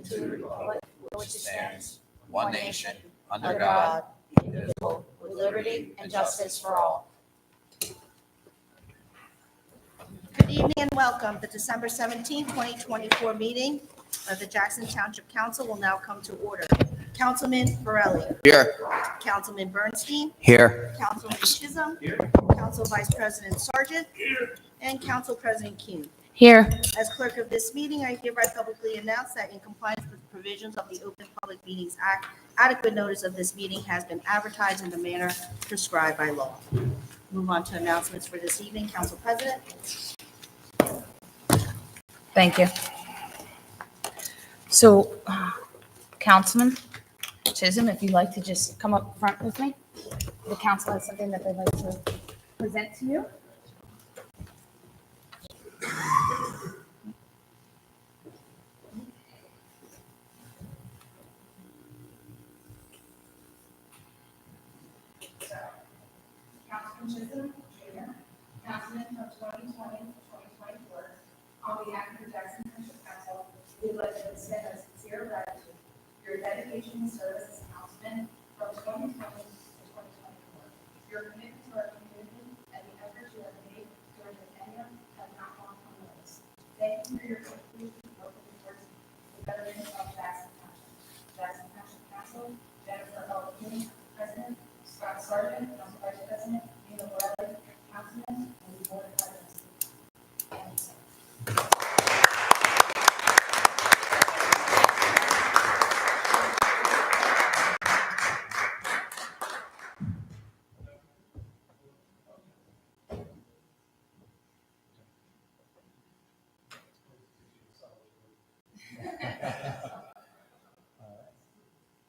to the republic for which it stands, one nation, under God, indivisible, with liberty and justice for all. Good evening and welcome. The December 17, 2024 meeting of the Jackson Township Council will now come to order. Councilman Borelli. Here. Councilman Bernstein. Here. Councilman Chisholm. Here. Council Vice President Sargent. Here. And Council President Kuhn. Here. As clerk of this meeting, I hereby publicly announce that in compliance with the provisions of the Open Public Meetings Act, adequate notice of this meeting has been advertised in the manner prescribed by law. Move on to announcements for this evening. Council President. Thank you. So, Councilman Chisholm, if you'd like to just come up front with me. The council has something that they'd like to present to you. Councilman Chisholm, Jr., Councilman from 2020 to 2024, on behalf of the Jackson Township Council, we would like to extend our sincere gratitude for your dedication and service as councilman from 2020 to 2024. Your commitment to our community and the efforts you have made during your tenure have not gone unnoticed. Thank you for your contribution working towards the betterment of Jackson Township. Jackson Township Council, Jennifer L. Kuhn, President, Scott Sargent, Council Vice President, Nina Borelli, Councilman, and the Board of Presidents. Thank you, sir.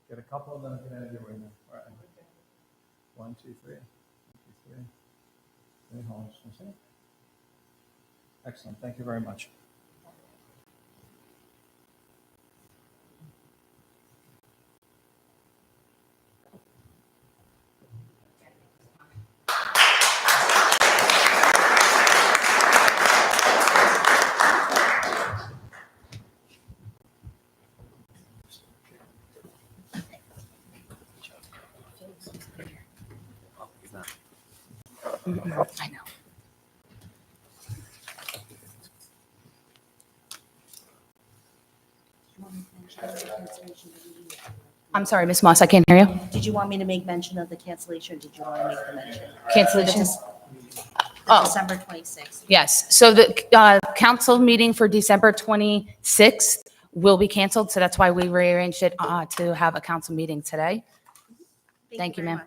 Get a couple of them, can I do right now? All right. 1, 2, 3. 1, 2, 3. Very home. Excellent. Thank you very much. I know. I'm sorry, Ms. Moss, I can't hear you. Did you want me to make mention of the cancellation, or did you want to make the mention? Cancellations? The Oh. December 26th. Yes, so the council meeting for December 26th will be canceled, so that's why we rearranged it to have a council meeting today. Thank you, very ma'am. much.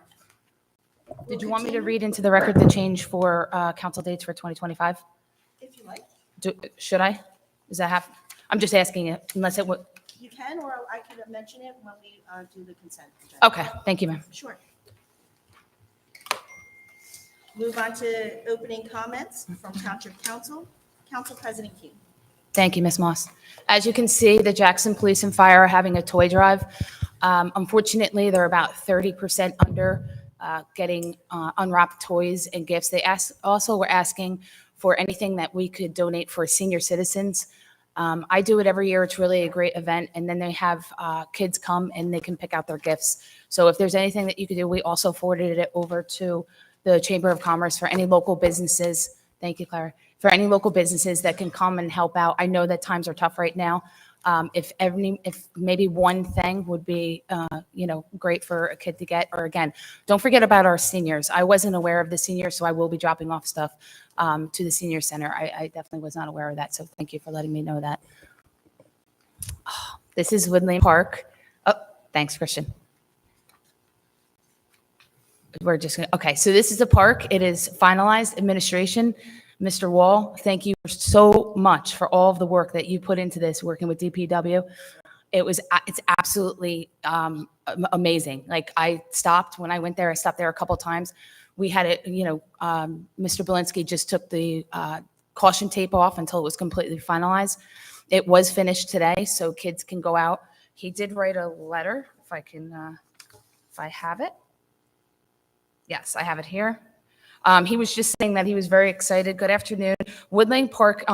Did you want me to read into the record the change for council dates for 2025? If you like, Should I? Does that have, I'm just asking it, unless it would, you can, or I could mention it when we do the consent agenda. okay, thank you, ma'am. Sure. Move on to opening comments from Township Council. Council President Kuhn. Thank you, Ms. Moss. As you can see, the Jackson Police and Fire are having a toy drive. Unfortunately, they're about 30% under getting unwrapped toys and gifts. They also were asking for anything that we could donate for senior citizens. I do it every year. It's really a great event. And then they have kids come and they can pick out their gifts. So if there's anything that you could do, we also forwarded it over to the Chamber of Commerce for any local businesses. Thank you, Clara. For any local businesses that can come and help out. I know that times are tough right now. If maybe one thing would be, great for a kid to get, or again, don't forget about our seniors. I wasn't aware of the seniors, so I will be dropping off stuff to the senior center. I definitely was not aware of that, so thank you for letting me know that. Oh, this is Woodlane Park. Oh, thanks, Christian. We're just gonna, okay, so this is a park. It is finalized. Administration, Mr. Wall, thank you so much for all of the work that you put into this, working with DPW. It's absolutely amazing. Like, I stopped when I went there. I stopped there a couple times. We had it, Mr. Belinsky just took the caution tape off until it was completely finalized. It was finished today, so kids can go out. He did write a letter, if I have it. Yes, I have it here. He was just saying that he was very excited. Good afternoon. Woodland Park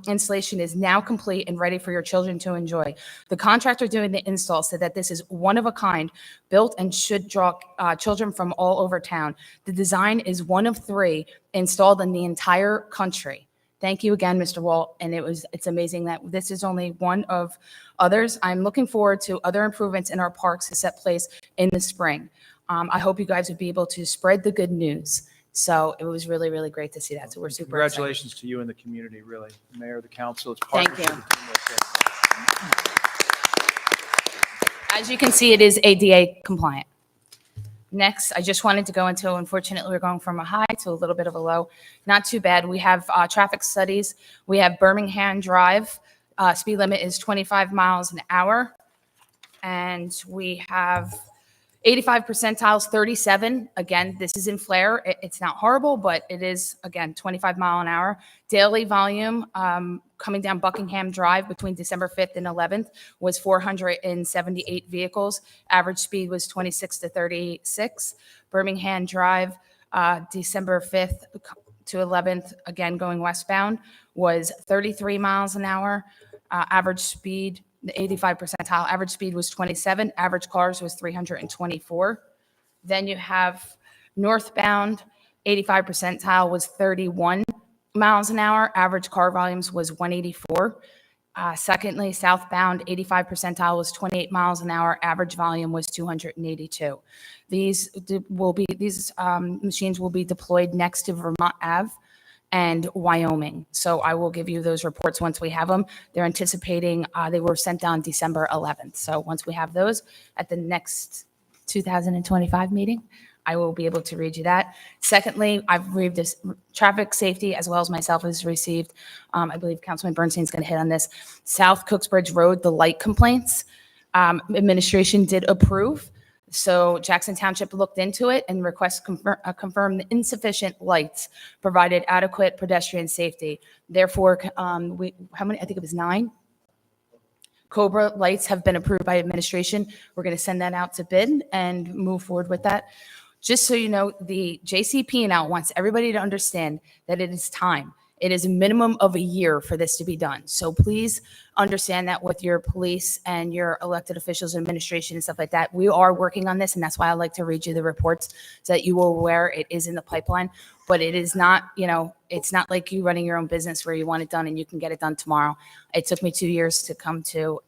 installation is now complete and ready for your children to enjoy. The contractor doing the install said that this is one of a kind, built and should draw children from all over town. The design is one of 3 installed in the entire country. Thank you again, Mr. Walt, and it's amazing that this is only one of others. I'm looking forward to other improvements in our parks to set place in the spring. I hope you guys would be able to spread the good news. So it was really, really great to see that. So we're super excited. Congratulations to you and the community, really. The mayor, the council, it's Thank partnership. you. The team that's it. As you can see, it is ADA compliant. Next, I just wanted to go into, unfortunately, we're going from a high to a little bit of a low. Not too bad. We have traffic studies. We have Birmingham Drive. Speed limit is 25 miles an hour. And we have 85 percentiles, 37. Again, this is in flare. It's not horrible, but it is, again, 25 mile an hour. Daily volume coming down Buckingham Drive between December 5th and 11th was 478 vehicles. Average speed was 26 to 36. Birmingham Drive, December 5th to 11th, again going westbound, was 33 miles an hour. Average speed, the 85 percentile, average speed was 27. Average cars was 324. Then you have northbound, 85 percentile was 31 miles an hour. Average car volumes was 184. Secondly, southbound, 85 percentile was 28 miles an hour. Average volume was 282. These machines will be deployed next to Vermont Ave and Wyoming. So I will give you those reports once we have them. They're anticipating, they were sent down December 11th. So once we have those at the next 2025 meeting, I will be able to read you that. Secondly, I've read this traffic safety as well as myself has received. I believe Councilman Bernstein's going to hit on this. South Cooksbridge Road, the light complaints, administration did approve. So Jackson Township looked into it and confirmed the insufficient lights provided adequate pedestrian safety. Therefore, how many? I think it was 9. Cobra lights have been approved by administration. We're going to send that out to bid and move forward with that. Just so you know, the JCP&L wants everybody to understand that it is time. It is a minimum of a year for this to be done. So please understand that with your police and your elected officials, administration and stuff like that. We are working on this, and that's why I like to read you the reports so that you are aware it is in the pipeline. But it is not, it's not like you running your own business where you want it done and you can get it done tomorrow. It took me 2 years to come to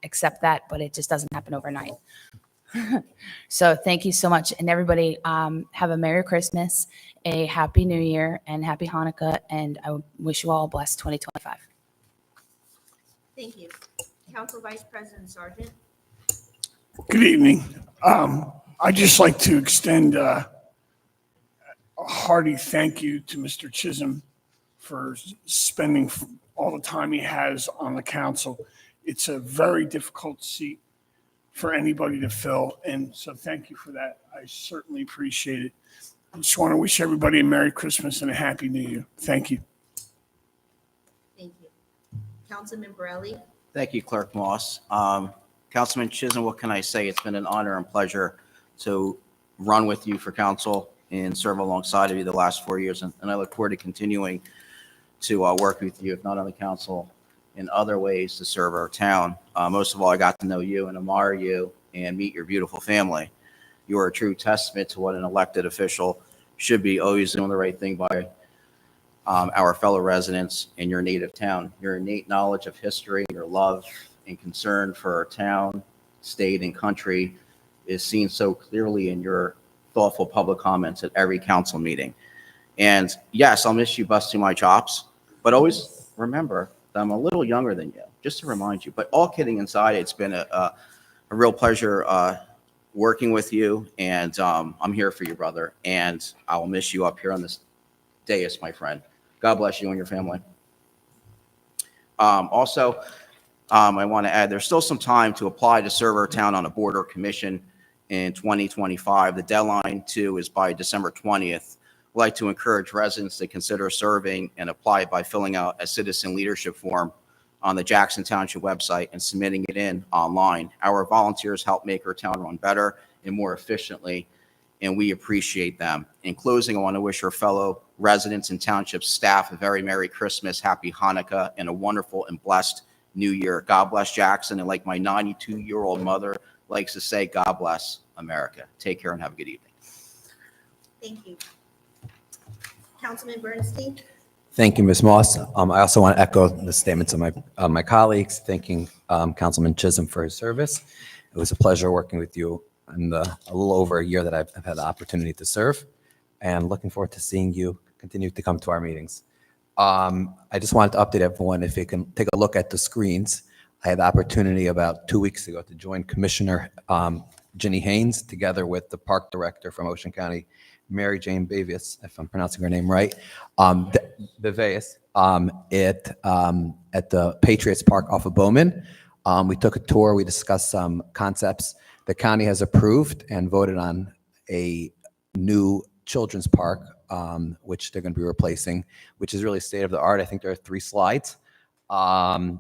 accept that, but it just doesn't happen overnight. So thank you so much. And everybody have a Merry Christmas, a Happy New Year, and Happy Hanukkah. And I wish you all a blessed 2025. Thank you. Council Vice President Sargent. Good evening. I'd just like to extend a hearty thank you to Mr. Chisholm for spending all the time he has on the council. It's a very difficult seat for anybody to fill, and so thank you for that. I certainly appreciate it. I just want to wish everybody a Merry Christmas and a Happy New Year. Thank you. Thank you. Councilman Borelli. Thank you, Clerk Moss. Councilman Chisholm, what can I say? It's been an honor and pleasure to run with you for council and serve alongside of you the last 4 years. And I look forward to continuing to work with you, if not on the council, in other ways to serve our town. Most of all, I got to know you and admire you and meet your beautiful family. You are a true testament to what an elected official should be, always doing the right thing by our fellow residents in your native town. Your innate knowledge of history, your love and concern for our town, state, and country is seen so clearly in your thoughtful public comments at every council meeting. And yes, I'll miss you busting my chops, but always remember that I'm a little younger than you, just to remind you. But all kidding aside, it's been a real pleasure working with you, and I'm here for you, brother, and I will miss you up here on this dais, my friend. God bless you and your family. Also, I want to add, there's still some time to apply to serve our town on a board or commission in 2025. The deadline, too, is by December 20th. I'd like to encourage residents to consider serving and apply by filling out a citizen leadership form on the Jackson Township website and submitting it in online. Our volunteers help make our town run better and more efficiently, and we appreciate them. In closing, I want to wish our fellow residents and township staff a very Merry Christmas, Happy Hanukkah, and a wonderful and blessed New Year. God bless Jackson, and like my 92-year-old mother likes to say, God bless America. Take care and have a good evening. Thank you. Councilman Bernstein? Thank you, Ms. Moss. I also want to echo the statements of my colleagues, thanking Councilman Chisholm for his service. It was a pleasure working with you in a little over a year that I've had the opportunity to serve, and looking forward to seeing you continue to come to our meetings. I just wanted to update everyone, if you can take a look at the screens. I had the opportunity about 2 weeks ago to join Commissioner Ginny Haynes, together with the Park Director from Ocean County, Mary Jane Bavius, if I'm pronouncing her name right, Bavius, at the Patriots Park off of Bowman. We took a tour. We discussed some concepts. The county has approved and voted on a new children's park, which they're going to be replacing, which is really state of the art. I think there are 3 slides.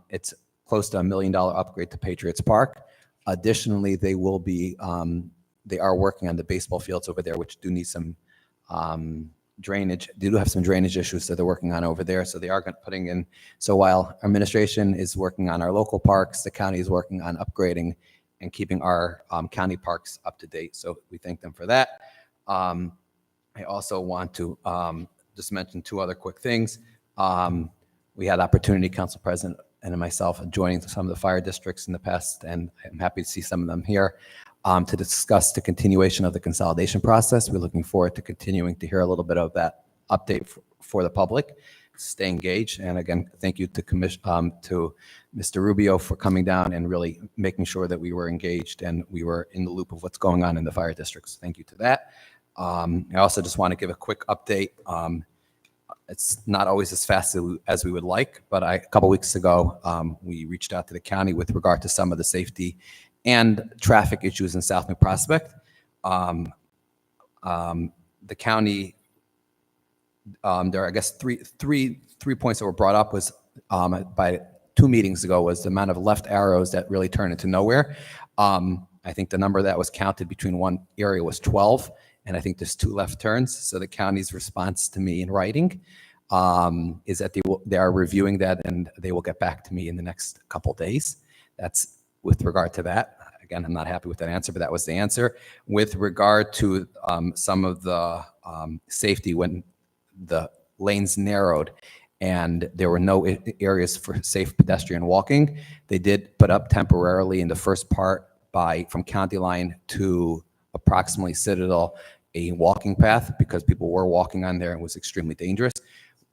It's close to $1 million upgrade to Patriots Park. Additionally, they will be, they are working on the baseball fields over there, which do need some drainage. They do have some drainage issues that they're working on over there. So they are putting in. So while our administration is working on our local parks, the county is working on upgrading and keeping our county parks up to date. So we thank them for that. I also want to just mention 2 other quick things. We had opportunity, Council President and myself, joining some of the fire districts in the past, and I'm happy to see some of them here, to discuss the continuation of the consolidation process. We're looking forward to continuing to hear a little bit of that update for the public. Stay engaged, and again, thank you to Mr. Rubio for coming down and really making sure that we were engaged and we were in the loop of what's going on in the fire districts. Thank you to that. I also just want to give a quick update. It's not always as fast as we would like, but a couple weeks ago, we reached out to the county with regard to some of the safety and traffic issues in South New Prospect. The county, there are, I guess, three points that were brought up was by 2 meetings ago, was the amount of left arrows that really turned into nowhere. I think the number that was counted between one area was 12, and I think there's 2 left turns. So the county's response to me in writing is that they are reviewing that, and they will get back to me in the next couple days. That's with regard to that. Again, I'm not happy with that answer, but that was the answer. With regard to some of the safety, when the lanes narrowed and there were no areas for safe pedestrian walking, they did put up temporarily in the first part from County Line to approximately Citadel a walking path, because people were walking on there and it was extremely dangerous.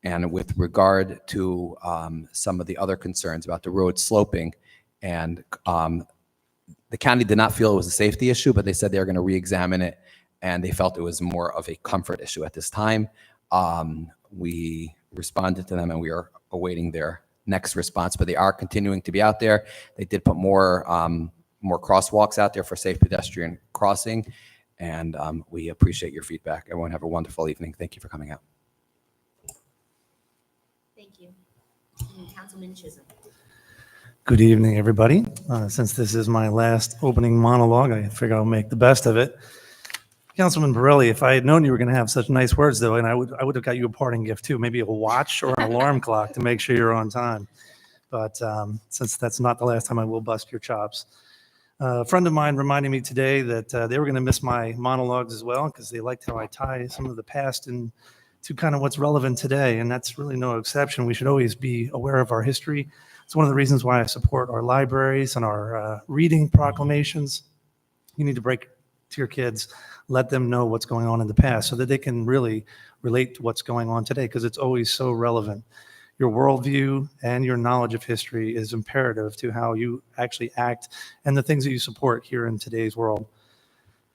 And with regard to some of the other concerns about the road sloping, and the county did not feel it was a safety issue, but they said they were going to re-examine it, and they felt it was more of a comfort issue at this time. We responded to them, and we are awaiting their next response, but they are continuing to be out there. They did put more crosswalks out there for safe pedestrian crossing, and we appreciate your feedback. Everyone have a wonderful evening. Thank you for coming out. Thank you. And Councilman Chisholm? Good evening, everybody. Since this is my last opening monologue, I figure I'll make the best of it. Councilman Borelli, if I had known you were going to have such nice words, though, and I would have got you a parting gift too, maybe a watch or an alarm clock to make sure you're on time. But since that's not the last time, I will bust your chops. A friend of mine reminded me today that they were going to miss my monologues as well, because they liked how I tie some of the past into kind of what's relevant today, and that's really no exception. We should always be aware of our history. It's one of the reasons why I support our libraries and our reading proclamations. You need to break to your kids, let them know what's going on in the past so that they can really relate to what's going on today, because it's always so relevant. Your worldview and your knowledge of history is imperative to how you actually act and the things that you support here in today's world.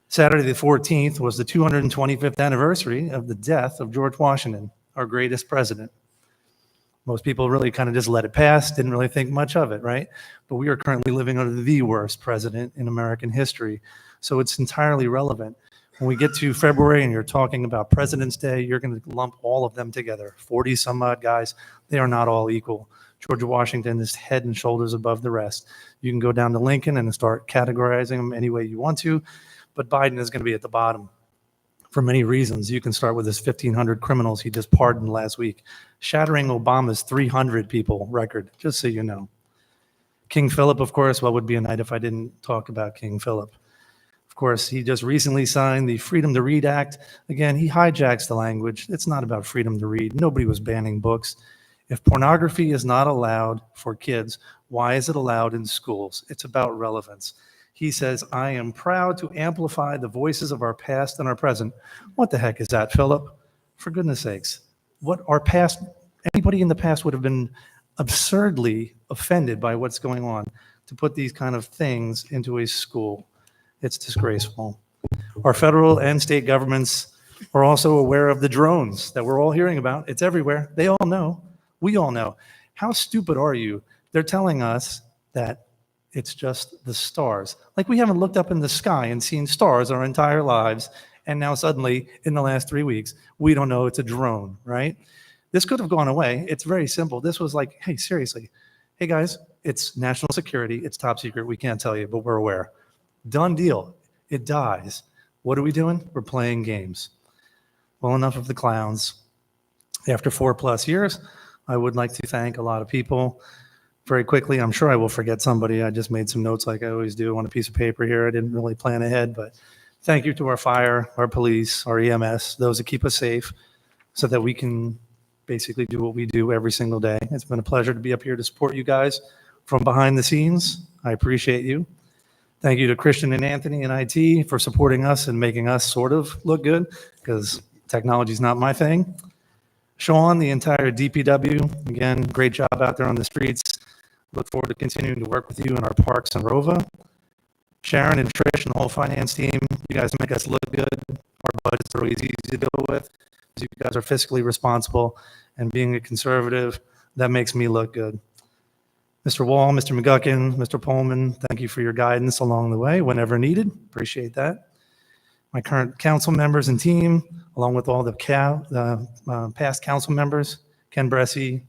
Saturday the 14th was the 225th anniversary of the death of George Washington, our greatest president. Most people really kind of just let it pass, didn't really think much of it, right? But we are currently living under the worst president in American history. So it's entirely relevant. When we get to February and you're talking about President's Day, you're going to lump all of them together. 40 some odd guys, they are not all equal. George Washington is head and shoulders above the rest. You can go down to Lincoln and start categorizing them any way you want to, but Biden is going to be at the bottom. for many reasons. You can start with his 1,500 criminals he just pardoned last week, shattering Obama's 300 people record, just so you know. King Philip, of course, what would be a night if I didn't talk about King Philip? Of course, he just recently signed the Freedom to Read Act. Again, he hijacks the language. It's not about freedom to read. Nobody was banning books. If pornography is not allowed for kids, why is it allowed in schools? It's about relevance. He says, I am proud to amplify the voices of our past and our present. What the heck is that, Philip? For goodness sakes. What our past, anybody in the past would have been absurdly offended by what's going on to put these kind of things into a school. It's disgraceful. Our federal and state governments are also aware of the drones that we're all hearing about. It's everywhere. They all know. We all know. How stupid are you? They're telling us that it's just the stars. Like we haven't looked up in the sky and seen stars our entire lives. And now suddenly, in the last 3 weeks, we don't know it's a drone, right? This could have gone away. It's very simple. This was like, hey, seriously. Hey, guys, it's national security. It's top secret. We can't tell you, but we're aware. Done deal. It dies. What are we doing? We're playing games. Well, enough of the clowns. After 4+ years, I would like to thank a lot of people. Very quickly, I'm sure I will forget somebody. I just made some notes like I always do on a piece of paper here. I didn't really plan ahead, but thank you to our fire, our police, our EMS, those that keep us safe so that we can basically do what we do every single day. It's been a pleasure to be up here to support you guys from behind the scenes. I appreciate you. Thank you to Christian and Anthony and IT for supporting us and making us sort of look good because technology is not my thing. Sean, the entire DPW, again, great job out there on the streets. Look forward to continuing to work with you in our parks and Rova. Sharon and Trish and the whole finance team, you guys make us look good. Our budgets are always easy to deal with. You guys are fiscally responsible, and being a conservative, that makes me look good. Mr. Wall, Mr. McGuckin, Mr. Pullman, thank you for your guidance along the way whenever needed. Appreciate that. My current council members and team, along with all the past council members, Ken Bressie,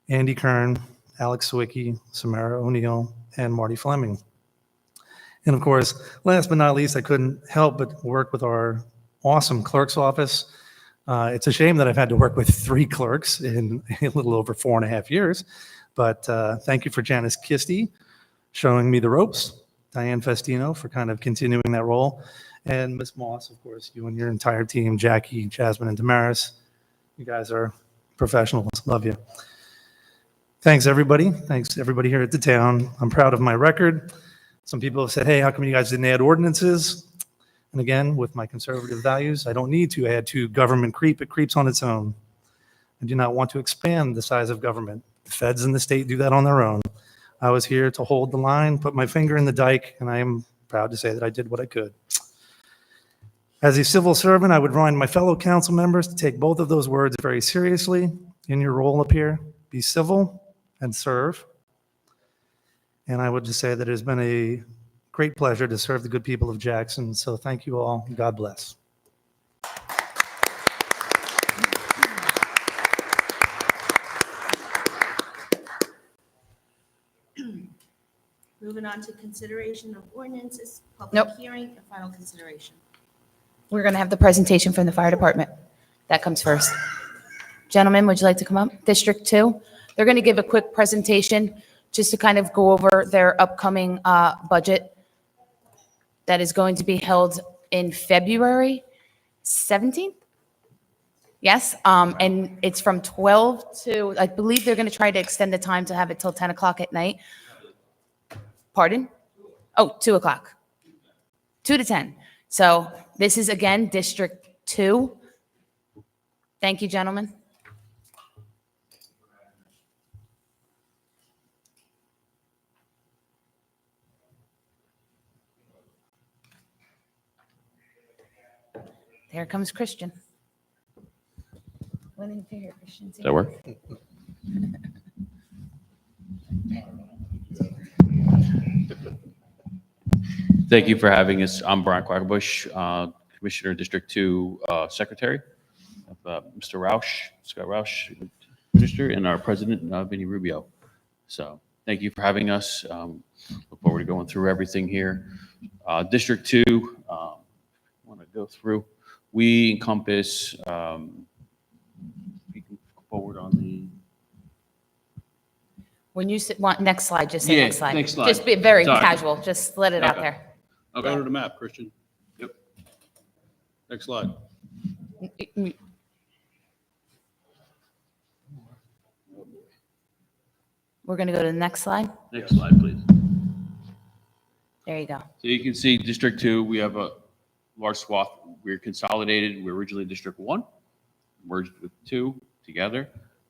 Andy Kern, Alex Sawicki, Samara O'Neill, and Marty Fleming. And of course, last but not least, I couldn't help but work with our awesome clerk's office. It's a shame that I've had to work with 3 clerks in a little over 4.5 years. But thank you for Janice Kisty showing me the ropes, Diane Festino for kind of continuing that role, and Ms. Moss, of course, you and your entire team, Jackie, Jasmine, and Damaris. You guys are professionals. Love you. Thanks, everybody. Thanks, everybody here at the town. I'm proud of my record. Some people have said, hey, how come you guys didn't add ordinances? And again, with my conservative values, I don't need to add to government creep. It creeps on its own. I do not want to expand the size of government. The feds and the state do that on their own. I was here to hold the line, put my finger in the dike, and I am proud to say that I did what I could. As a civil servant, I would remind my fellow council members to take both of those words very seriously in your role up here. Be civil and serve. And I would just say that it has been a great pleasure to serve the good people of Jackson. So thank you all. God bless. Moving on to consideration of ordinances, public Nope. hearing, and final consideration. We're going to have the presentation from the fire department. That comes first. Gentlemen, would you like to come up? District 2, they're going to give a quick presentation just to kind of go over their upcoming budget that is going to be held in February 17th? Yes, and it's from 12 to, I believe they're going to try to extend the time to have it till 10 o'clock at night. Pardon? Oh, 2 o'clock. 2 to 10. So this is, again, District 2. Thank you, gentlemen. There comes Christian. Does that work? Thank you for having us. I'm Brian Quackenbush, Commissioner District 2 Secretary. Mr. Roush, Scott Roush, Minister, and our President, Vinny Rubio. So thank you for having us. Look forward to going through everything here. District 2, I want to go through We encompass, we can go forward on the, When you want, next slide, just say Yeah, next slide. next slide. Just be very Sorry. casual, just let it out Okay. there. I'll go to the map, Christian. Yep. Next slide. We're going to go to the next slide. Next slide, please. There you go. So you can see District 2, we have a large swath. We're consolidated. We're originally District 1, merged with 2 together.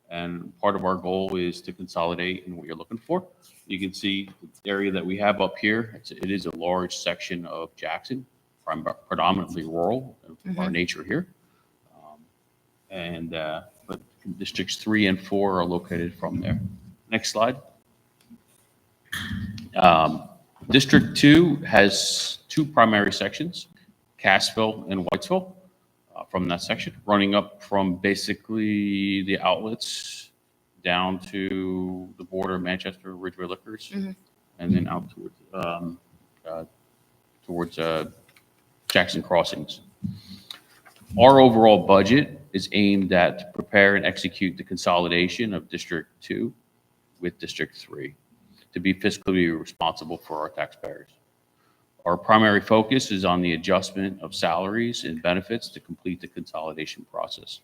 And part of our goal is to consolidate in what you're looking for. You can see the area that we have up here. It is a large section of Jackson, predominantly rural, of our nature here. But Districts 3 and 4 are located from there. Next slide. District 2 has 2 primary sections, Cassville and Whitesville, from that section, running up from basically the outlets down to the border of Manchester, Ridgeway Liquors, and then out towards Jackson Crossings. Our overall budget is aimed at prepare and execute the consolidation of District 2 with District 3 to be fiscally responsible for our taxpayers. Our primary focus is on the adjustment of salaries and benefits to complete the consolidation process.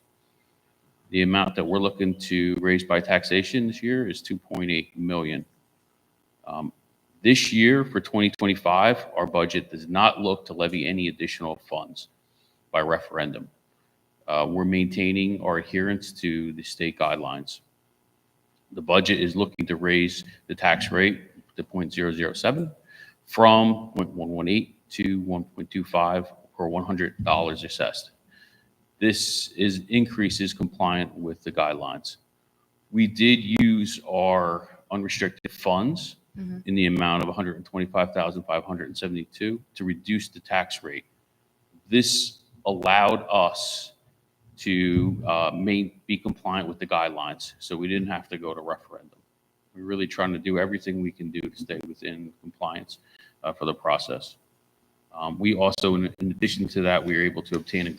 The amount that we're looking to raise by taxation this year is $2.8 million. This year, for 2025, our budget does not look to levy any additional funds by referendum. We're maintaining our adherence to the state guidelines. The budget is looking to raise the tax rate to 0.007 from 0.118 to 1.25 per $100 assessed. This increase is compliant with the guidelines. We did use our unrestricted funds in the amount of $125,572 to reduce the tax rate. This allowed us to be compliant with the guidelines, so we didn't have to go to referendum. We're really trying to do everything we can do to stay within compliance for the process. We also, in addition to that, we were able to obtain a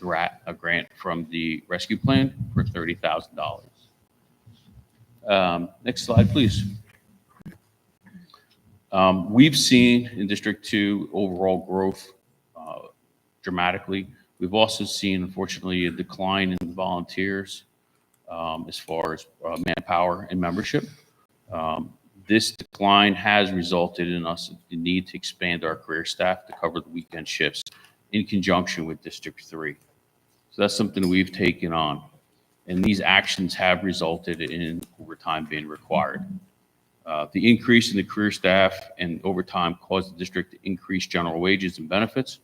grant from the rescue plan for $30,000. Next slide, please. We've seen in District 2 overall growth dramatically. We've also seen, unfortunately, a decline in volunteers as far as manpower and membership. This decline has resulted in us the need to expand our career staff to cover the weekend shifts in conjunction with District 3. So that's something we've taken on. And these actions have resulted in overtime being required. The increase in the career staff and overtime caused the district to increase general wages and benefits.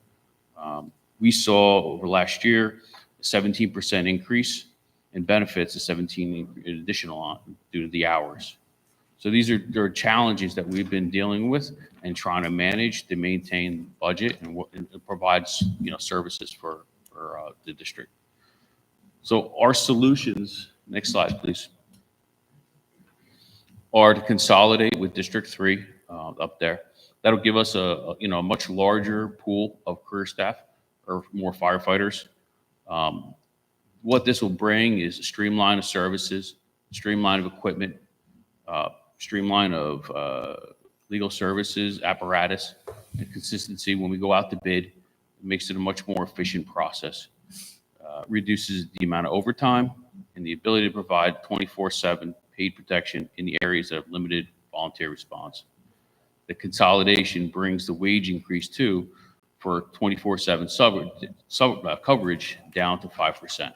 We saw over last year a 17% increase in benefits, a 17 additional on due to the hours. So there are challenges that we've been dealing with and trying to manage to maintain budget and what it provides, services for the district. So our solutions, next slide, please, are to consolidate with District 3 up there. That'll give us a much larger pool of career staff or more firefighters. What this will bring is a streamline of services, streamline of equipment, streamline of legal services, apparatus, and consistency when we go out to bid. It makes it a much more efficient process. Reduces the amount of overtime and the ability to provide 24/7 paid protection in the areas that have limited volunteer response. The consolidation brings the wage increase too for 24/7 coverage down to 5%.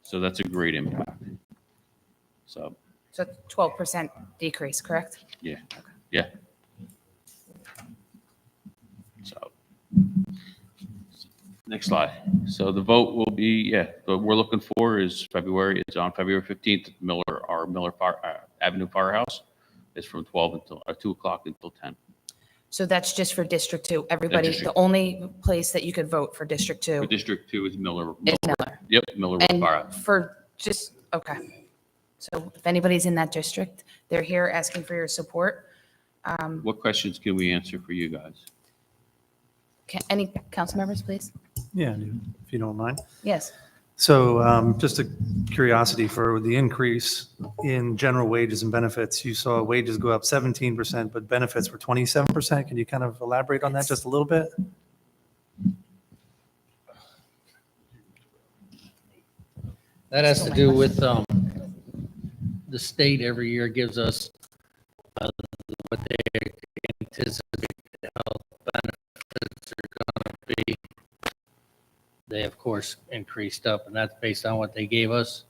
So that's a great impact. So 12% decrease, correct? yeah, yeah. So next slide. So the vote will be, what we're looking for is February. It's on February 15th, our Miller Avenue Firehouse. It's from 12 until 2 o'clock until 10. So that's just for District 2. Everybody, District. the only place that you could vote for District 2 For District 2 is Miller. is Miller. Yep, Miller Road And Firehouse. okay. So if anybody's in that district, they're here asking for your support. What questions can we answer for you guys? Any council members, please? Yeah, if you don't mind. Yes. So just a curiosity for the increase in general wages and benefits, you saw wages go up 17%, but benefits were 27%. Can you kind of elaborate on that just a little bit? That has to do with the state every year gives us what they anticipate the health benefits are going to be. They, of course, increased up, and that's based on what they gave us.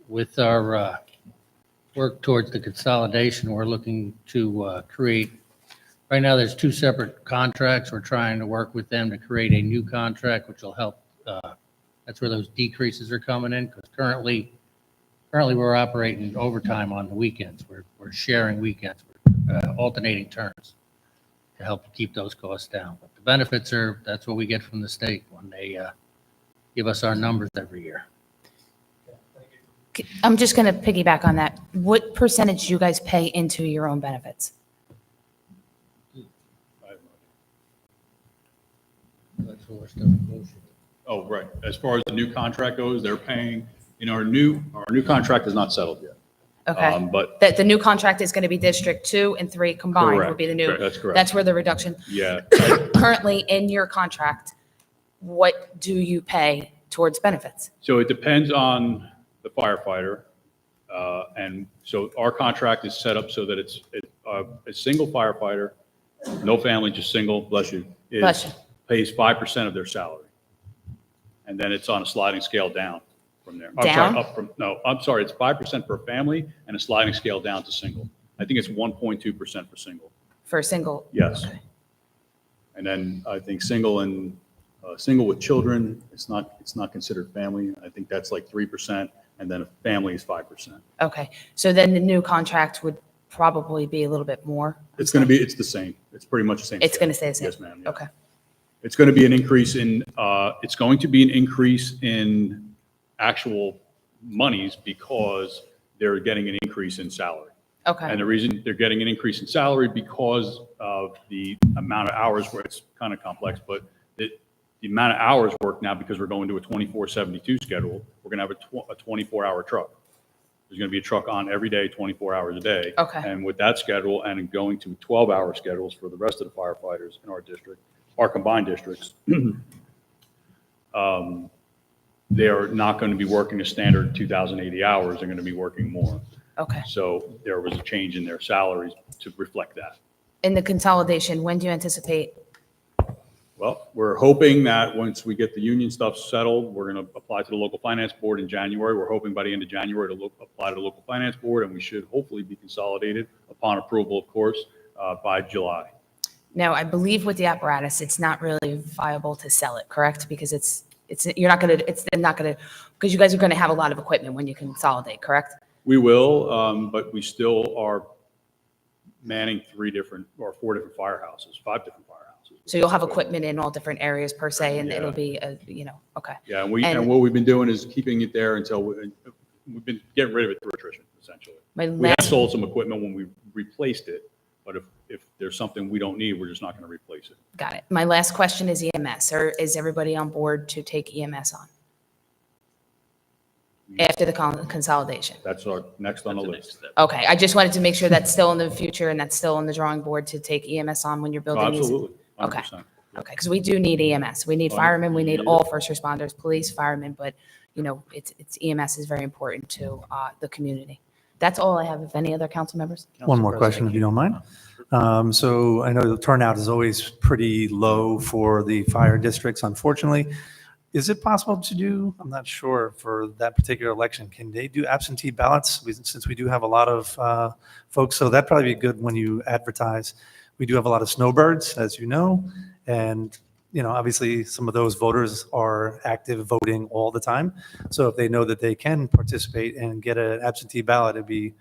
With our work towards the consolidation, we're looking to create, right now, there's two separate contracts. We're trying to work with them to create a new contract, which will help. That's where those decreases are coming in, because currently we're operating overtime on the weekends. We're sharing weekends, we're alternating turns to help keep those costs down. But the benefits that's what we get from the state when they give us our numbers every year. I'm just going to piggyback on that. What percentage do you guys pay into your own benefits? That's what we're still negotiating. Oh, right. As far as the new contract goes, they're paying, our new contract is not settled yet. Okay. But That the new contract is going to be District 2 and 3 combined would be the new. Correct. That's correct. That's where the reduction. Yeah. Currently in your contract, what do you pay towards benefits? So it depends on the firefighter. And so our contract is set up so that it's a single firefighter, no family, just single, bless you, Bless you. pays 5% of their salary. And then it's on a sliding scale down from there. Down? I'm sorry, it's 5% per family and a sliding scale down to single. I think it's 1.2% for single. For a single? Yes. Okay. And then I think single with children, it's not considered family. I think that's like 3%, and then a family is 5%. Okay. So then the new contract would probably be a little bit more? It's the same. It's pretty much the same. It's going to stay the same? Yes, ma'am. Yeah. Okay. It's going to be an increase in actual monies because they're getting an increase in salary. Okay. And the reason they're getting an increase in salary because of the amount of hours, where it's kind of complex, but the amount of hours worked now, because we're going to a 24/72 schedule, we're going to have a 24-hour truck. There's going to be a truck on every day, 24 hours a day. Okay. And with that schedule and going to 12-hour schedules for the rest of the firefighters in our district, our combined districts, they are not going to be working a standard 2,080 hours. They're going to be working more. Okay. So there was a change in their salaries to reflect that. In the consolidation, when do you anticipate? Well, we're hoping that once we get the union stuff settled, we're going to apply to the local finance board in January. We're hoping by the end of January to apply to the local finance board, and we should hopefully be consolidated upon approval, of course, by July. Now, I believe with the apparatus, it's not really viable to sell it, correct? Because because you guys are going to have a lot of equipment when you consolidate, correct? We will, but we still are manning 4 different firehouses, 5 different firehouses. So you'll have equipment in all different areas per se, and Yeah. it'll be, okay. Yeah, and what we've been doing is keeping it there until we've been getting rid of it through attrition, essentially. We have sold some equipment when we replaced it, but if there's something we don't need, we're just not going to replace it. Got it. My last question is EMS, or is everybody on board to take EMS on after the consolidation? That's our next on the list. Okay, I just wanted to make sure that's still in the future and that's still on the drawing board to take EMS on when you're building these. Absolutely, Okay. 100%. Okay, because we do need EMS. We need firemen, we need all first responders, police, firemen, but it's EMS is very important to the community. That's all I have. If any other council members? One more question, if you don't mind. So I know the turnout is always pretty low for the fire districts, unfortunately. Is it possible to do, I'm not sure, for that particular election, can they do absentee ballots? Since we do have a lot of folks, so that'd probably be good when you advertise. We do have a lot of snowbirds, as you know, and obviously some of those voters are active voting all the time. So if they know that they can participate and get an absentee ballot, it'd be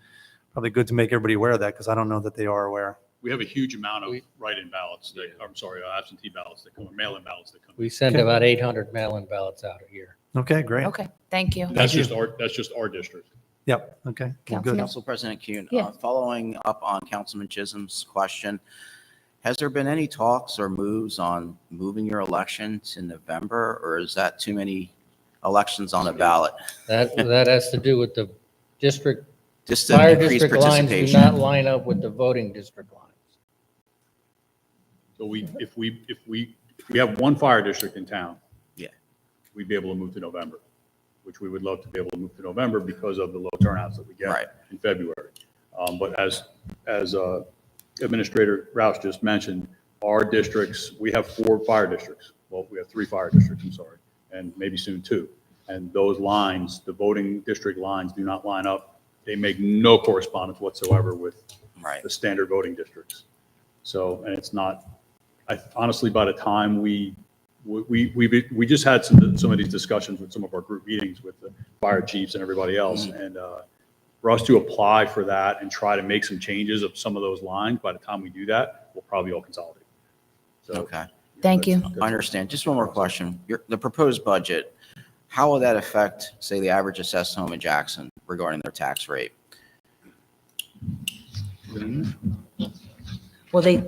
probably good to make everybody aware of that, because I don't know that they are aware. We have a huge amount of write-in ballots, absentee ballots that come, or mail-in ballots that come. We send about 800 mail-in ballots out a year. Okay, great. Okay, thank you. That's just our district. Yep, okay. Well, good. Councilman? Council President Kuhn, Yeah. following up on Councilman Chisholm's question, Has there been any talks or moves on moving your election to November, or is that too many elections on the ballot? That has to do with the district, Just to fire increase district lines do participation? not line up with the voting district lines. So if we have one fire district in town. Yeah. We'd be able to move to November, which we would love to be able to move to November because of the low turnouts that we Right. get in February. But as Administrator Roush just mentioned, our districts, we have 4 fire districts. Well, we have 3 fire districts, I'm sorry, and maybe soon 2. And those lines, the voting district lines do not line up. They make no correspondence whatsoever with Right. the standard voting districts. So, and it's not, honestly, by the time we just had some of these discussions with some of our group meetings with the fire chiefs and everybody else. And for us to apply for that and try to make some changes of some of those lines, by the time we do that, we'll probably all consolidate. So, Okay. Thank you. I understand. Just one more question. The proposed budget, how will that affect, say, the average assessed home in Jackson regarding their tax rate? Well, they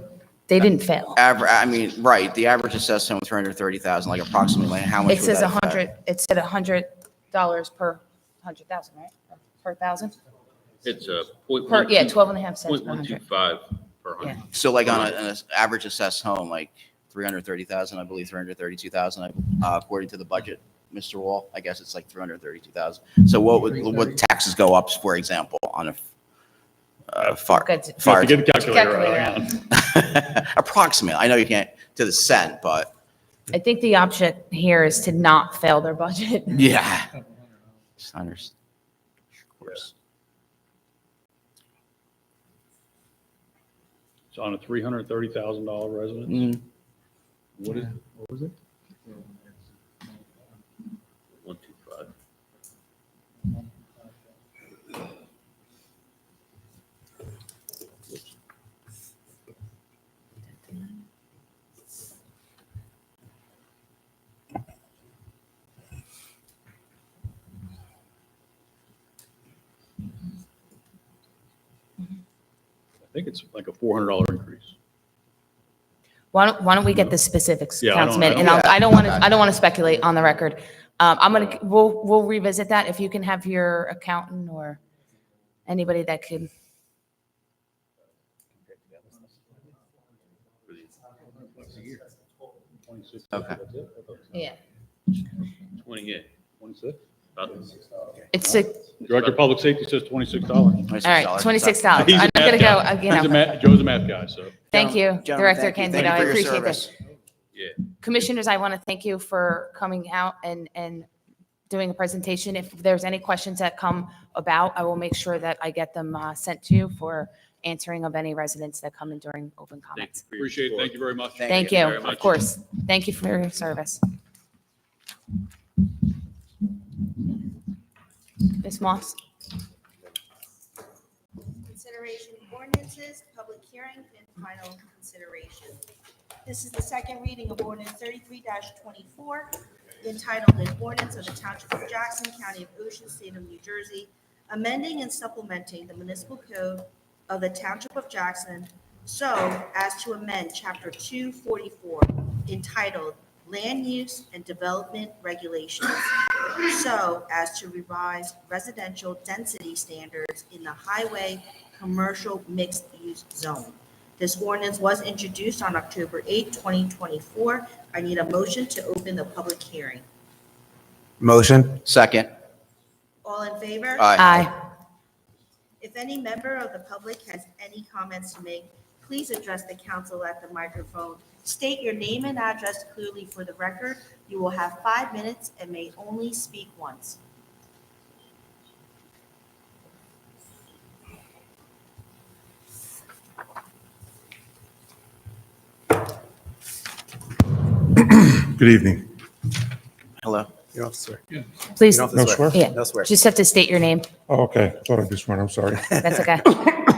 didn't fail. I mean, right, the average assessed home, 330,000, like approximately, like how much It would says that affect? 100, it said $100 per 100,000, right? Per thousand? It's a point. Per, yeah, 12 and a half cents Point per one 100. two five per Yeah. hundred. So like on an average assessed home, like 330,000, I believe 332,000, according to the budget, Mr. Wall, I guess it's like 332,000. So what taxes go up, for example, on a fire? Good. Fire. Get the calculator Calculator. out. Approximately. I know you can't to the cent, but I think the object here is to not fail their budget. yeah. Just understand. Of course. So on a $330,000 residence, Mm, what was it? 125. I think it's like a $400 increase. Why don't we get the specifics, Yeah, I don't- Councilman? I And don't- I don't want to speculate on the record. We'll revisit that. If you can have your accountant or anybody that could. Okay. Yeah. 28. 26? About- It's a, Director of Public Safety says $26. all right, $26. He's a I'm not going to math go, guy. you know. Joe's a math guy, so. Thank you, Gentlemen, Director thank you. Candido. Thank I you for your appreciate this. service. Yeah. Commissioners, I want to thank you for coming out and doing a presentation. If there's any questions that come about, I will make sure that I get them sent to you for answering of any residents that come in during open Thank you comments. for your Appreciate it. support. Thank you very much. Thank you you, very of much. course. Thank you for your service. Ms. Moss? Consideration of ordinances, public hearing, and final consideration. This is the second reading of ordinance 33-24, entitled an ordinance of the Township of Jackson, County of Ocean, State of New Jersey, amending and supplementing the municipal code of the Township of Jackson so as to amend Chapter 244, entitled Land Use and Development Regulations, so as to revise residential density standards in the highway commercial mixed-use zone. This ordinance was introduced on October 8, 2024. I need a motion to open the public hearing. Motion? Second. All in favor? Aye. If any member of the public has any comments to make, please address the council at the microphone. State your name and address clearly for the record. You will have 5 minutes and may only speak once. Good evening. Hello. You don't swear. Please, No swear. yeah, No swear. just have to state your name. Oh, okay. Thought I'd be sworn. I'm sorry. That's okay.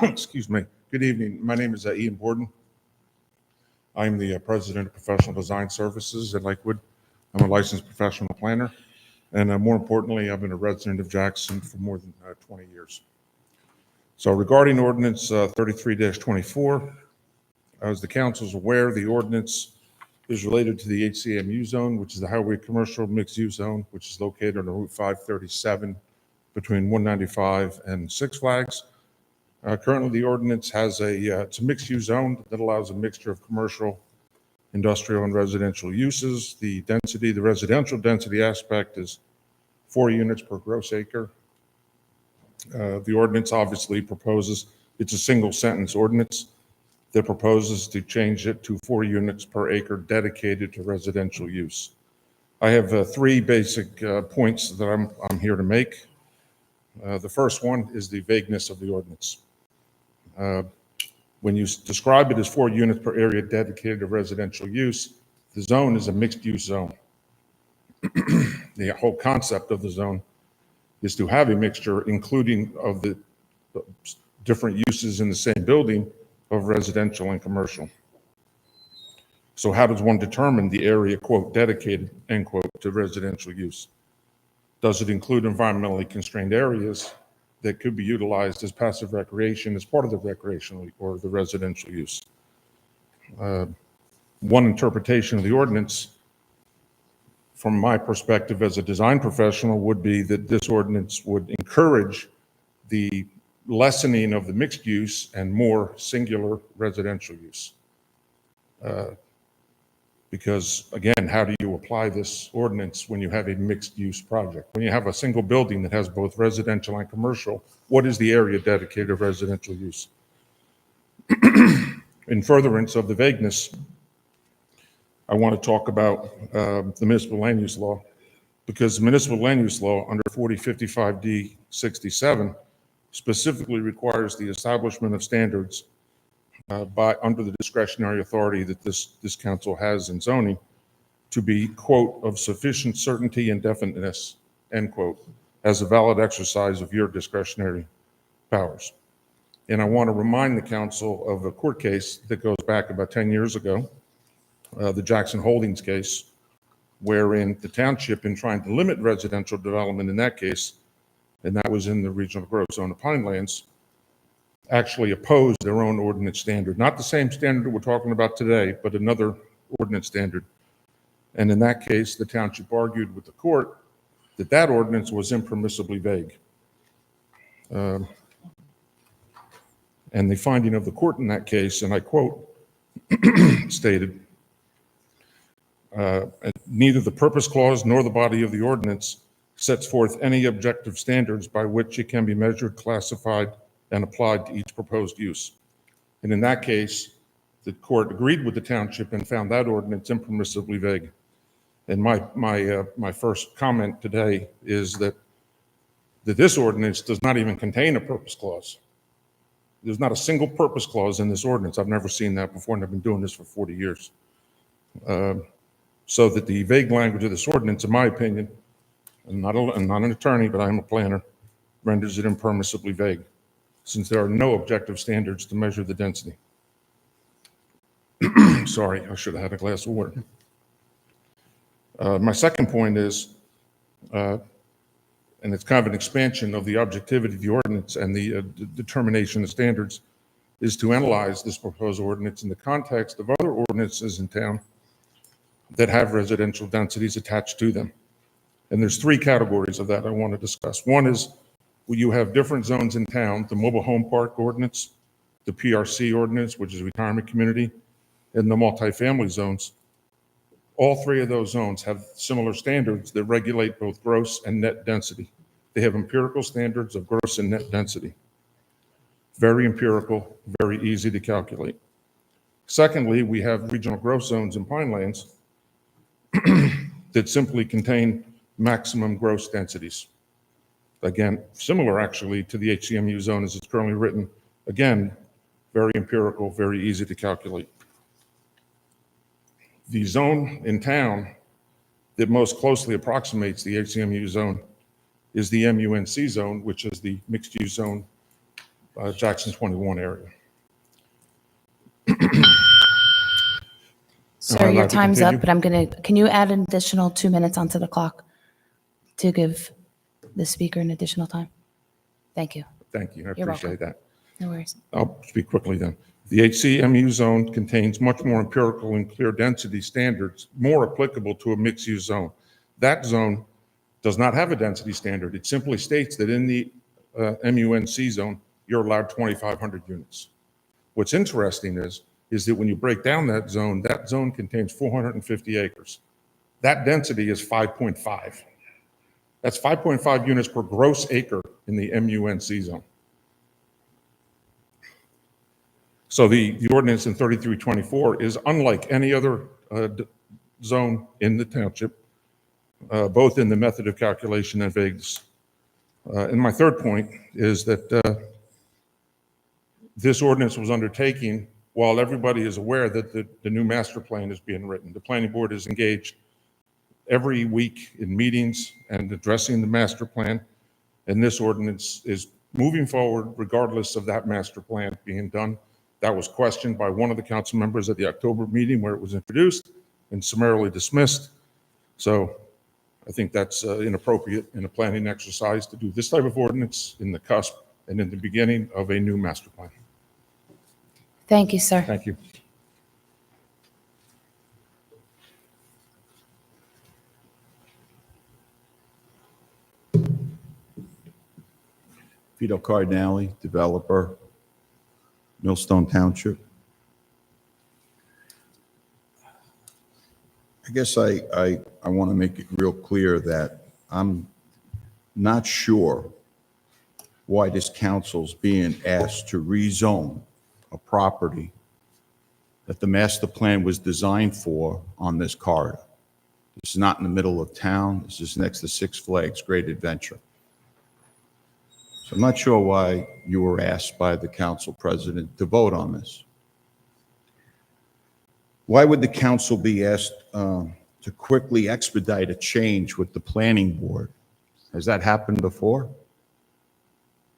Excuse me. Good evening. My name is Ian Borden. I'm the president of Professional Design Services in Lakewood. I'm a licensed professional planner. And more importantly, I've been a resident of Jackson for more than 20 years. So regarding ordinance 33-24, As the council is aware, the ordinance is related to the HCMU zone, which is the Highway Commercial Mixed Use Zone, which is located on Route 537 between 195 and Six Flags. Currently, the ordinance has it's a mixed-use zone that allows a mixture of commercial, industrial, and residential uses. The residential density aspect is 4 units per gross acre. The ordinance obviously proposes, it's a single-sentence ordinance that proposes to change it to 4 units per acre dedicated to residential use. I have 3 basic points that I'm here to make. The first one is the vagueness of the ordinance. When you describe it as 4 units per area dedicated to residential use, the zone is a mixed-use zone. The whole concept of the zone is to have a mixture, including of the different uses in the same building of residential and commercial. So how does one determine the area, quote, dedicated, end quote, to residential use? Does it include environmentally constrained areas that could be utilized as passive recreation as part of the recreational or the residential use? One interpretation of the ordinance, from my perspective as a design professional, would be that this ordinance would encourage the lessening of the mixed use and more singular residential use. Because again, how do you apply this ordinance when you have a mixed use project? When you have a single building that has both residential and commercial, what is the area dedicated to residential use? In furtherance of the vagueness, I want to talk about the municipal land use law, because the municipal land use law under 4055D 67 specifically requires the establishment of standards under the discretionary authority that this council has in zoning to be, quote, of sufficient certainty and definiteness, end quote, as a valid exercise of your discretionary powers. And I want to remind the council of a court case that goes back about 10 years ago, the Jackson Holdings case, wherein the township, in trying to limit residential development in that case, and that was in the regional growth zone of Pinelands, actually opposed their own ordinance standard. Not the same standard we're talking about today, but another ordinance standard. And in that case, the township argued with the court that that ordinance was impermissibly vague. And the finding of the court in that case, and I quote, stated, neither the purpose clause nor the body of the ordinance sets forth any objective standards by which it can be measured, classified, and applied to each proposed use. And in that case, the court agreed with the township and found that ordinance impermissibly vague. And my first comment today is that this ordinance does not even contain a purpose clause. There's not a single purpose clause in this ordinance. I've never seen that before, and I've been doing this for 40 years. So that the vague language of this ordinance, in my opinion, I'm not an attorney, but I am a planner, renders it impermissibly vague, since there are no objective standards to measure the density. Sorry, I should have had a glass of water. My second point is, and it's kind of an expansion of the objectivity of the ordinance and the determination of standards, is to analyze this proposed ordinance in the context of other ordinances in town that have residential densities attached to them. And there's 3 categories of that I want to discuss. One is where you have different zones in town, the mobile home park ordinance, the PRC ordinance, which is retirement community, and the multifamily zones. All 3 of those zones have similar standards that regulate both gross and net density. They have empirical standards of gross and net density. Very empirical, very easy to calculate. Secondly, we have regional growth zones in Pinelands that simply contain maximum gross densities. Again, similar actually to the HCMU zone as it's currently written. Again, very empirical, very easy to calculate. The zone in town that most closely approximates the HCMU zone is the MUNC zone, which is the mixed-use zone, Jackson 21 area. Sir, your time's up, but can you add an additional 2 minutes onto the clock to give the speaker an additional time? Thank you. Thank you, I You're appreciate that. No worries. I'll speak quickly then. The HCMU zone contains much more empirical and clear density standards, more applicable to a mixed-use zone. That zone does not have a density standard. It simply states that in the MUNC zone, you're allowed 2,500 units. What's interesting is that when you break down that zone contains 450 acres. That density is 5.5. That's 5.5 units per gross acre in the MUNC zone. So the ordinance in 3324 is unlike any other zone in the township, both in the method of calculation and vagueness. And my third point is that this ordinance was undertaken while everybody is aware that the new master plan is being written. The planning board is engaged every week in meetings and addressing the master plan. And this ordinance is moving forward regardless of that master plan being done. That was questioned by one of the council members at the October meeting where it was introduced and summarily dismissed. So I think that's inappropriate in a planning exercise to do this type of ordinance in the cusp and in the beginning of a new master plan. Thank you, sir. Thank you. Vito Cardinale, developer, Millstone Township. I guess I want to make it real clear that I'm not sure why this council's being asked to rezone a property that the master plan was designed for on this corridor. This is not in the middle of town. This is next to Six Flags Great Adventure. So I'm not sure why you were asked by the council president to vote on this. Why would the council be asked to quickly expedite a change with the planning board? Has that happened before?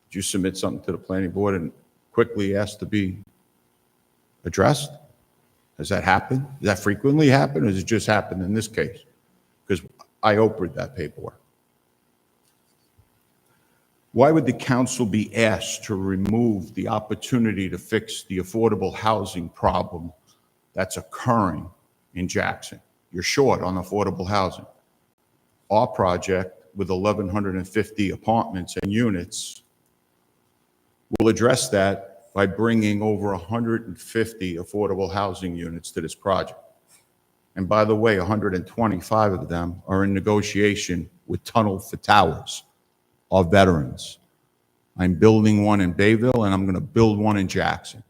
Did you submit something to the planning board and quickly ask to be addressed? Has that happened? Does that frequently happen, or does it just happen in this case? Because I opened that paperwork. Why would the council be asked to remove the opportunity to fix the affordable housing problem that's occurring in Jackson? You're short on affordable housing. Our project with 1,150 apartments and units will address that by bringing over 150 affordable housing units to this project. And by the way, 125 of them are in negotiation with Tunnel for Towers, our veterans. I'm building one in Bayville, and I'm going to build one in Jackson.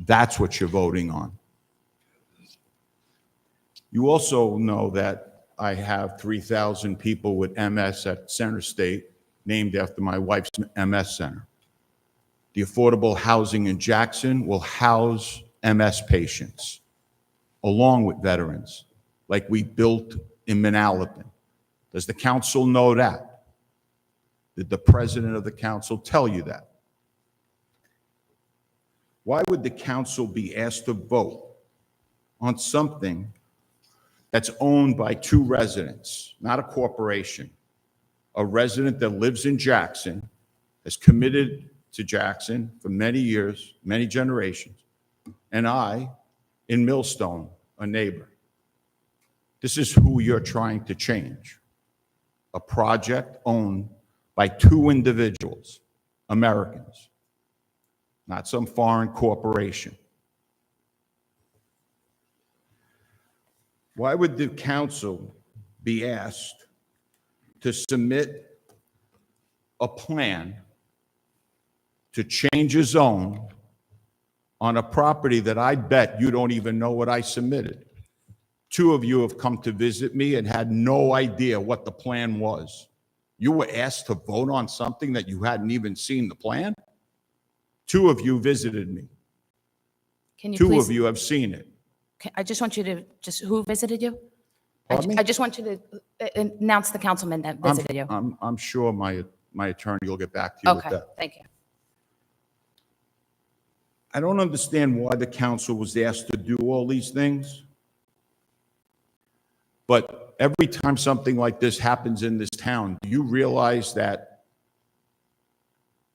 That's what you're voting on. You also know that I have 3,000 people with MS at Center State, named after my wife's MS center. The affordable housing in Jackson will house MS patients, along with veterans, like we built in Manalapan. Does the council know that? Did the president of the council tell you that? Why would the council be asked to vote on something that's owned by two residents, not a corporation? A resident that lives in Jackson, has committed to Jackson for many years, many generations, and I, in Millstone, a neighbor. This is who you're trying to change. A project owned by two individuals, Americans, not some foreign corporation. Why would the council be asked to submit a plan to change a zone on a property that I bet you don't even know what I submitted? Two of you have come to visit me and had no idea what the plan was. You were asked to vote on something that you hadn't even seen the plan? Two of you visited me. Can you Two please, of you have seen it. I just want you to, who visited you? Pardon me? I just want you to announce the councilman that visited you. I'm sure my attorney will get back to you with Okay, that. thank you. I don't understand why the council was asked to do all these things. But every time something like this happens in this town, do you realize that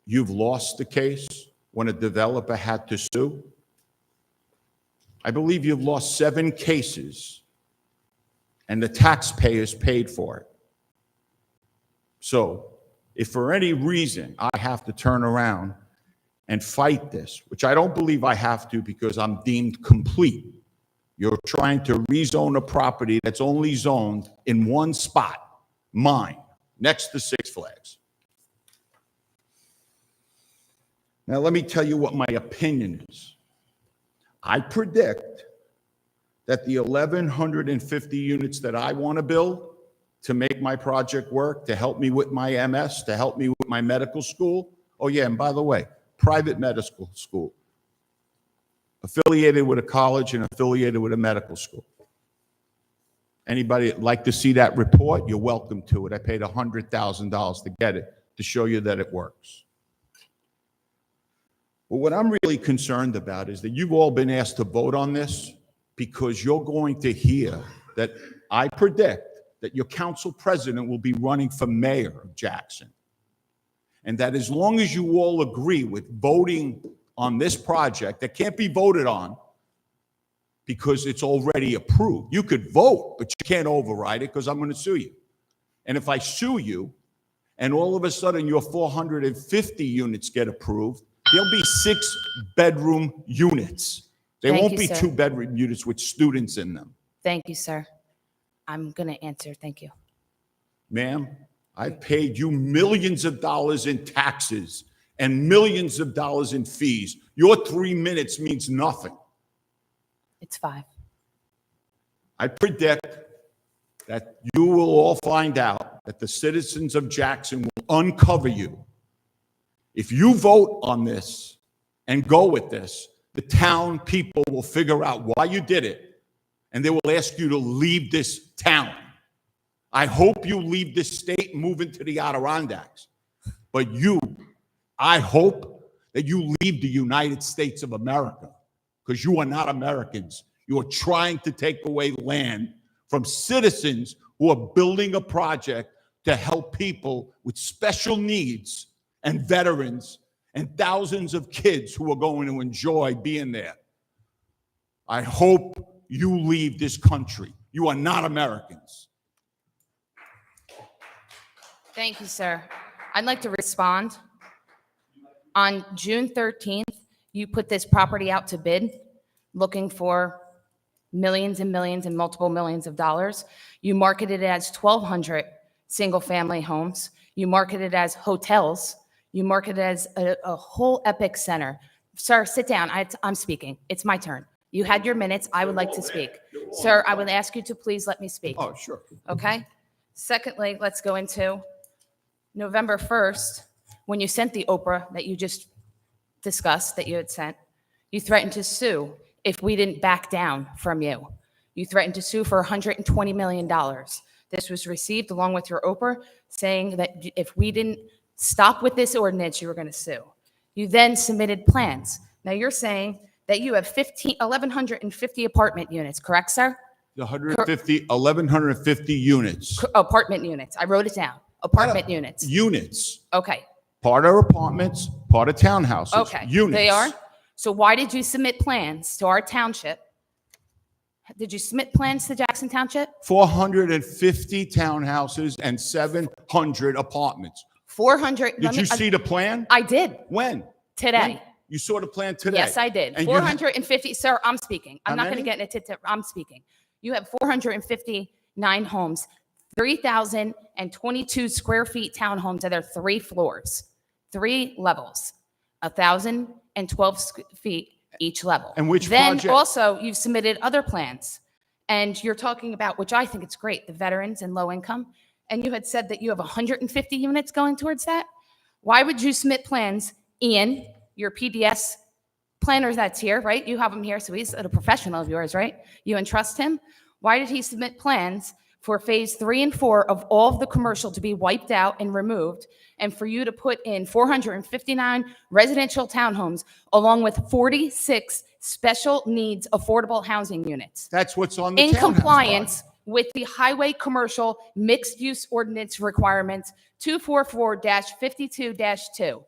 you've lost the case when a developer had to sue? I believe you've lost 7 cases, and the taxpayers paid for it. So if for any reason I have to turn around and fight this, which I don't believe I have to because I'm deemed complete, you're trying to rezone a property that's only zoned in one spot, mine, next to Six Flags. Now, let me tell you what my opinion is. I predict that the 1,150 units that I want to build to make my project work, to help me with my MS, to help me with my medical school. Oh yeah, and by the way, private medical school, affiliated with a college and affiliated with a medical school. Anybody like to see that report? You're welcome to it. I paid $100,000 to get it, to show you that it works. Well, what I'm really concerned about is that you've all been asked to vote on this because you're going to hear that I predict that your council president will be running for mayor of Jackson. And that as long as you all agree with voting on this project that can't be voted on because it's already approved. You could vote, but you can't override it because I'm going to sue you. And if I sue you and all of a sudden your 450 units get approved, there'll be 6-bedroom units. They Thank won't you, be sir. 2-bedroom units with students in them. Thank you, sir. I'm going to answer. Thank you. Ma'am, I've paid you millions of dollars in taxes and millions of dollars in fees. Your 3 minutes means nothing. It's 5. I predict that you will all find out that the citizens of Jackson will uncover you. If you vote on this and go with this, the town people will figure out why you did it, and they will ask you to leave this town. I hope you leave this state and move into the Adirondacks. But I hope that you leave the United States of America, because you are not Americans. You are trying to take away land from citizens who are building a project to help people with special needs and veterans and thousands of kids who are going to enjoy being there. I hope you leave this country. You are not Americans. Thank you, sir. I'd like to respond. On June 13th, you put this property out to bid, looking for millions and millions and multiple millions of dollars. You marketed it as 1,200 single-family homes. You marketed it as hotels. You marketed it as a whole epic center. Sir, sit down. I'm speaking. It's my turn. You had your minutes. I would like to speak. Sir, I would ask you to please let me speak. Oh, sure. Okay? Secondly, let's go into November 1st, when you sent the Oprah that you just discussed, that you had sent, you threatened to sue if we didn't back down from you. You threatened to sue for $120 million. This was received along with your Oprah saying that if we didn't stop with this ordinance, you were going to sue. You then submitted plans. Now you're saying that you have 1,150 apartment units, correct, sir? 1,150 units. Apartment units. I wrote it down. Apartment units. Units. Okay. Part are apartments, part are townhouses. Okay. Units. They are? So why did you submit plans to our township? Did you submit plans to Jackson Township? 450 townhouses and 700 apartments. 400. Did you see the plan? I did. When? Today. When? You saw the plan today? Yes, I did. And 450. Sir, I'm speaking. I'm How not going to many? get into it. I'm speaking. You have 459 homes, 3,022 square feet townhomes that are 3 floors, 3 levels, 1,012 feet each level. And which then project? Also, you've submitted other plans, and you're talking about, which I think it's great, the veterans and low income. And you had said that you have 150 units going towards that. Why would you submit plans, Ian, your PDS planner that's here, right? You have him here, so he's a professional of yours, right? You entrust him. Why did he submit plans for phase 3 and 4 of all of the commercial to be wiped out and removed, and for you to put in 459 residential townhomes along with 46 special needs affordable housing units? That's what's on the In townhouse compliance part. with the highway commercial mixed use ordinance requirements 244-52-2.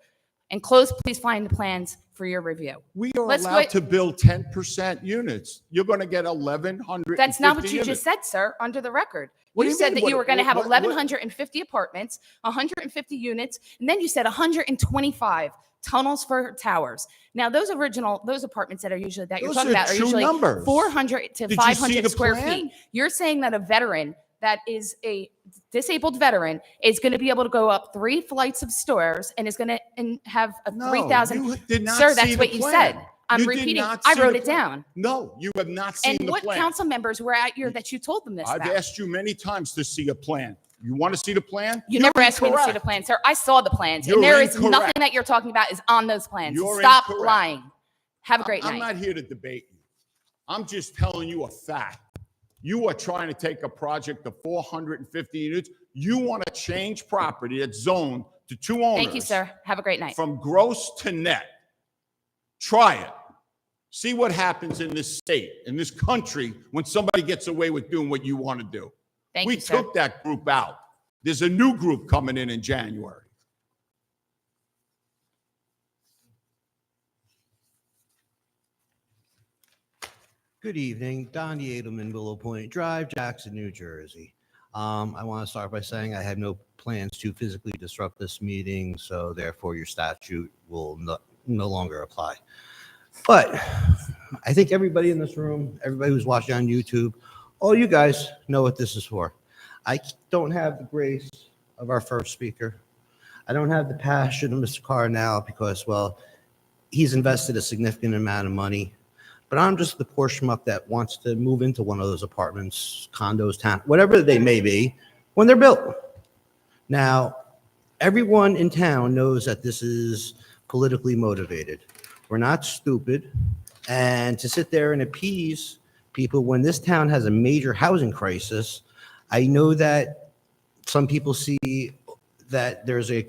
And close, please find the plans for your review. We are Let's allowed go- to build 10% units. You're going to get 1,150 That's not what you units. just said, sir, under the record. What do You you said mean? that you were going to have What- 1,150 apartments, 150 units, and then you said 125 tunnels for towers. Now, those apartments that you're Those talking are about are true usually numbers. 400 to Did you see 500 the square plan? feet. You're saying that a veteran that is a disabled veteran is going to be able to go up 3 flights of stairs and is going to have a No, 3,000. you did not Sir, see that's the what you plan. said. I'm You did repeating. not I see wrote the it plan. down. No, you have not seen And the what plan. council members were at your that you told them this I've about? asked you many times to see a plan. You want to see the plan? You You're never asked me to see the incorrect. plan, sir. I saw the plans, You're and there is incorrect. nothing that you're talking about is on those plans. You're Stop incorrect. lying. Have a great I'm night. not here to debate you. I'm just telling you a fact. You are trying to take a project of 450 units. You want to change property that's zoned to 2 owners. Thank you, sir. Have a great night. From gross to net. Try it. See what happens in this state, in this country, when somebody gets away with doing what you want to do. Thank We you, sir. took that group out. There's a new group coming in January. Good evening, Donnie Edelman, Willow Point Drive, Jackson, New Jersey. I want to start by saying I have no plans to physically disrupt this meeting, so therefore your statute will no longer apply. But I think everybody in this room, everybody who's watching on YouTube, all you guys know what this is for. I don't have the grace of our first speaker. I don't have the passion of Mr. Carr now because, well, he's invested a significant amount of money. But I'm just the poor schmuck that wants to move into one of those apartments, condos, town, whatever they may be, when they're built. Now, everyone in town knows that this is politically motivated. We're not stupid. And to sit there and appease people when this town has a major housing crisis, I know that some people see that there's a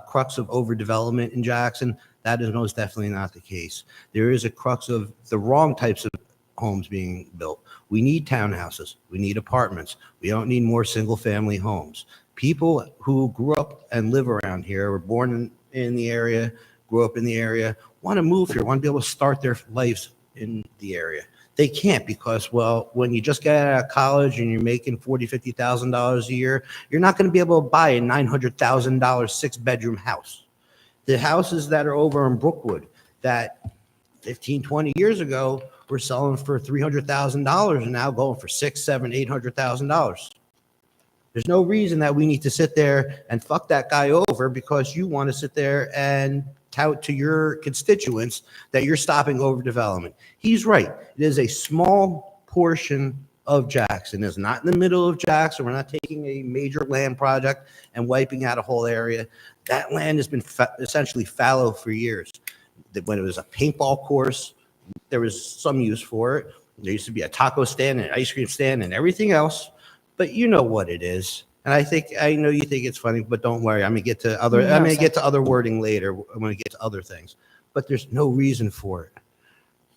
crux of overdevelopment in Jackson. That is most definitely not the case. There is a crux of the wrong types of homes being built. We need townhouses. We need apartments. We don't need more single-family homes. People who grew up and live around here, were born in the area, grew up in the area, want to move here, want to be able to start their lives in the area. They can't because, well, when you just get out of college and you're making $40,000, $50,000 a year, you're not going to be able to buy a $900,000 6-bedroom house. The houses that are over in Brookwood that 15, 20 years ago were selling for $300,000 and now going for $600,000, $700,000, $800,000. There's no reason that we need to sit there and fuck that guy over because you want to sit there and tout to your constituents that you're stopping overdevelopment. He's right. It is a small portion of Jackson. It's not in the middle of Jackson. We're not taking a major land project and wiping out a whole area. That land has been essentially fallow for years. When it was a paintball course, there was some use for it. There used to be a taco stand and an ice cream stand and everything else, but you know what it is. And I know you think it's funny, but don't worry. I'm gonna get to other wording later. I'm gonna get to other things, but there's no reason for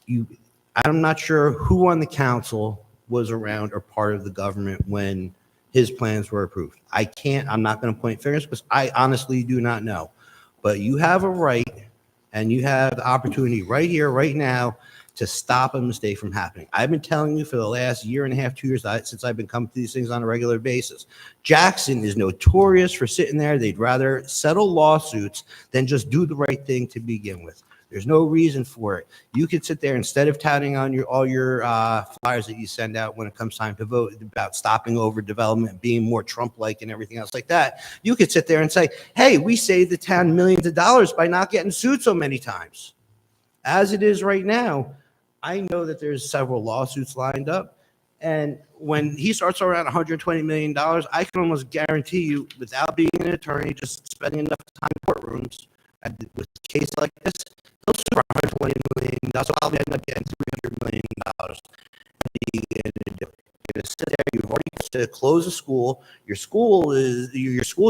it. I'm not sure who on the council was around or part of the government when his plans were approved. I'm not going to point fingers because I honestly do not know. But you have a right and you have the opportunity right here, right now, to stop a mistake from happening. I've been telling you for the last year and a half, 2 years, since I've been coming to these things on a regular basis. Jackson is notorious for sitting there. They'd rather settle lawsuits than just do the right thing to begin with. There's no reason for it. You could sit there instead of touting on all your flyers that you send out when it comes time to vote about stopping overdevelopment, being more Trump-like and everything else like that. You could sit there and say, hey, we saved the town millions of dollars by not getting sued so many times. As it is right now, I know that there's several lawsuits lined up. And when he starts around $120 million, I can almost guarantee you, without being an attorney, just spending enough time in courtrooms, with a case like this, they'll sue for $120 million. So I'll end up getting $300 million. You're going to sit there. You've already to close a school. Your school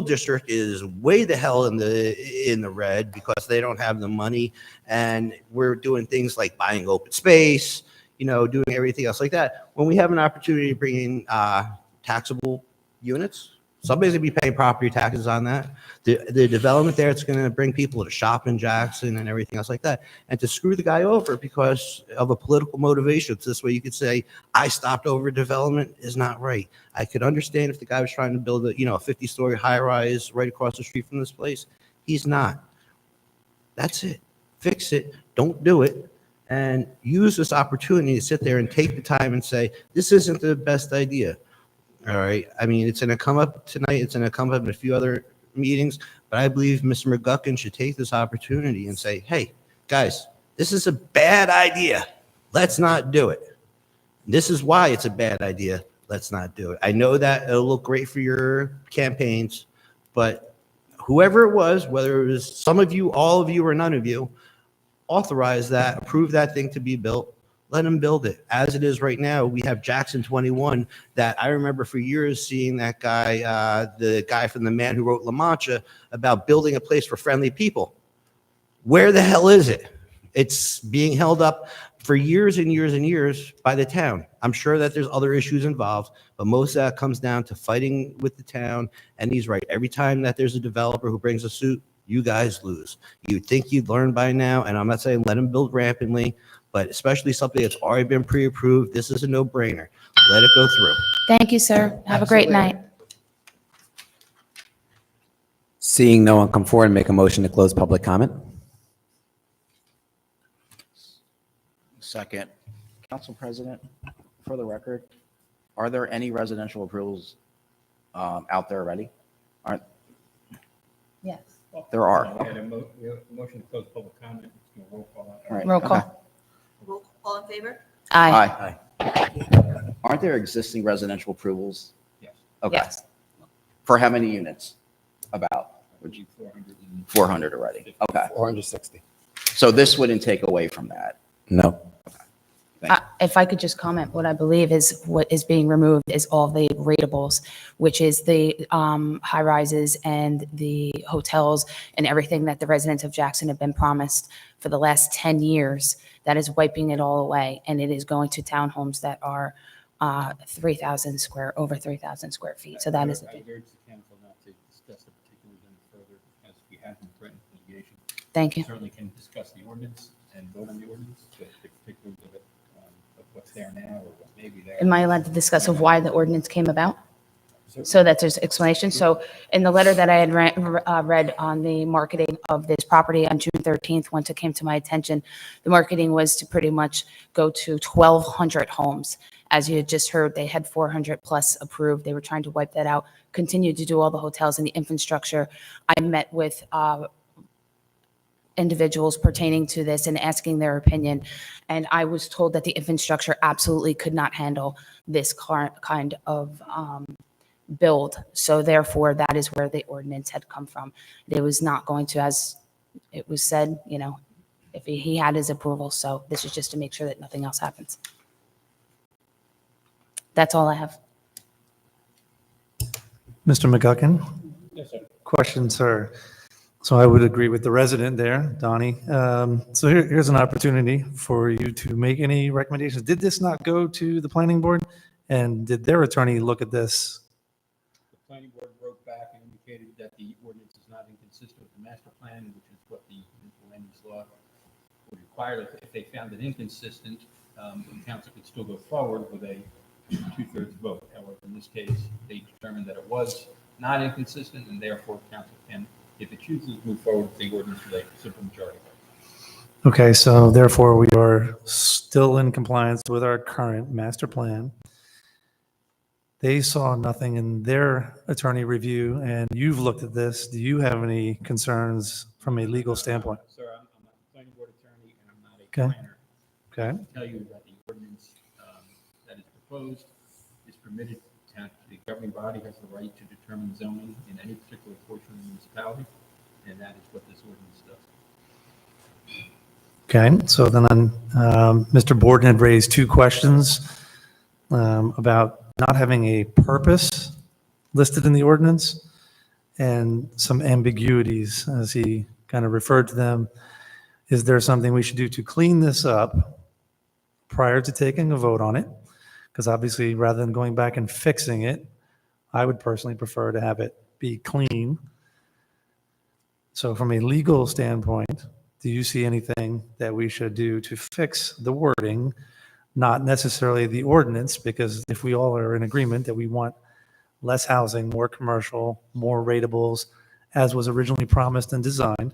district is way the hell in the red because they don't have the money. And we're doing things like buying open space, doing everything else like that. When we have an opportunity to bring in taxable units, Somebody's gonna be paying property taxes on that. The development there, it's gonna bring people to shop in Jackson and everything else like that. And to screw the guy over because of a political motivation, so this way you could say, I stopped over development, is not right. I could understand if the guy was trying to build a 50-story high-rise right across the street from this place. He's not. That's it. Fix it. Don't do it. And use this opportunity to sit there and take the time and say, this isn't the best idea. All right. I mean, it's going to come up tonight. It's going to come up in a few other meetings. But I believe Mr. McGuckin should take this opportunity and say, hey, guys, this is a bad idea. Let's not do it. This is why it's a bad idea. Let's not do it. I know that it'll look great for your campaigns, but whoever it was, whether it was some of you, all of you, or none of you, authorize that, approve that thing to be built, let them build it. As it is right now, we have Jackson 21 that I remember for years seeing that guy, the guy from The Man Who Wrote La Mancha, about building a place for friendly people. Where the hell is it? It's being held up for years and years and years by the town. I'm sure that there's other issues involved, but most of that comes down to fighting with the town. And he's right. Every time that there's a developer who brings a suit, you guys lose. You'd think you'd learn by now, and I'm not saying let him build rampantly, but especially something that's already been pre-approved. This is a no-brainer. Let it go through. Thank you, sir. Have a great night. Seeing no one come forward and make a motion to close public comment. Second. Council President, for the record, are there any residential approvals out there already? Aren't, Yes. there are. We had a motion to close public comment. It's gonna roll call. All right, Roll okay. call. All in favor? Aye. Aye. Aren't there existing residential approvals? Yes. Okay. Yes. For how many units? About? Would you 400? 400 already. Okay. 460. So this wouldn't take away from that. No. If I could just comment, what I believe is what is being removed is all the ratables, which is the high rises and the hotels and everything that the residents of Jackson have been promised for the last 10 years. That is wiping it all away, and it is going to townhomes that are over 3,000 square feet. So that is. I urge the council not to discuss the particulars any further as we have been threatened with litigation. Thank you. Certainly can discuss the ordinance and vote on the ordinance, but the particulars of it, of what's there now or what may be there. Am I allowed to discuss of why the ordinance came about? So that there's explanation. So in the letter that I had read on the marketing of this property on June 13th, once it came to my attention, the marketing was to pretty much go to 1,200 homes. As you had just heard, they had 400 plus approved. They were trying to wipe that out, continue to do all the hotels and the infrastructure. I met with individuals pertaining to this and asking their opinion. And I was told that the infrastructure absolutely could not handle this kind of build. So therefore, that is where the ordinance had come from. It was not going to, as it was said, if he had his approval. So this is just to make sure that nothing else happens. That's all I have. Mr. McGuckin? Yes, sir. Question, sir. So I would agree with the resident there, Donnie. So here's an opportunity for you to make any recommendations. Did this not go to the planning board? And did their attorney look at this? The planning board wrote back and indicated that the ordinance is not inconsistent with the master plan, which is what the land use law would require. If they found it inconsistent, the council could still go forward with a 2/3 vote. However, in this case, they determined that it was not inconsistent, and therefore council can, if it chooses, move forward with the ordinance with a simple majority. Okay, so therefore we are still in compliance with our current master plan. They saw nothing in their attorney review, and you've looked at this. Do you have any concerns from a legal standpoint? Sir, I'm not a planning board attorney, and I'm not a Okay. planner. Okay. I can tell you that the ordinance that is proposed is permitted. The governing body has the right to determine zoning in any particular portion of the municipality, and that is what this ordinance does. Okay, so then Mr. Borden had raised two questions about not having a purpose listed in the ordinance and some ambiguities as he kind of referred to them. Is there something we should do to clean this up prior to taking a vote on it? Because obviously, rather than going back and fixing it, I would personally prefer to have it be clean. So from a legal standpoint, do you see anything that we should do to fix the wording, not necessarily the ordinance? Because if we all are in agreement that we want less housing, more commercial, more ratables, as was originally promised and designed,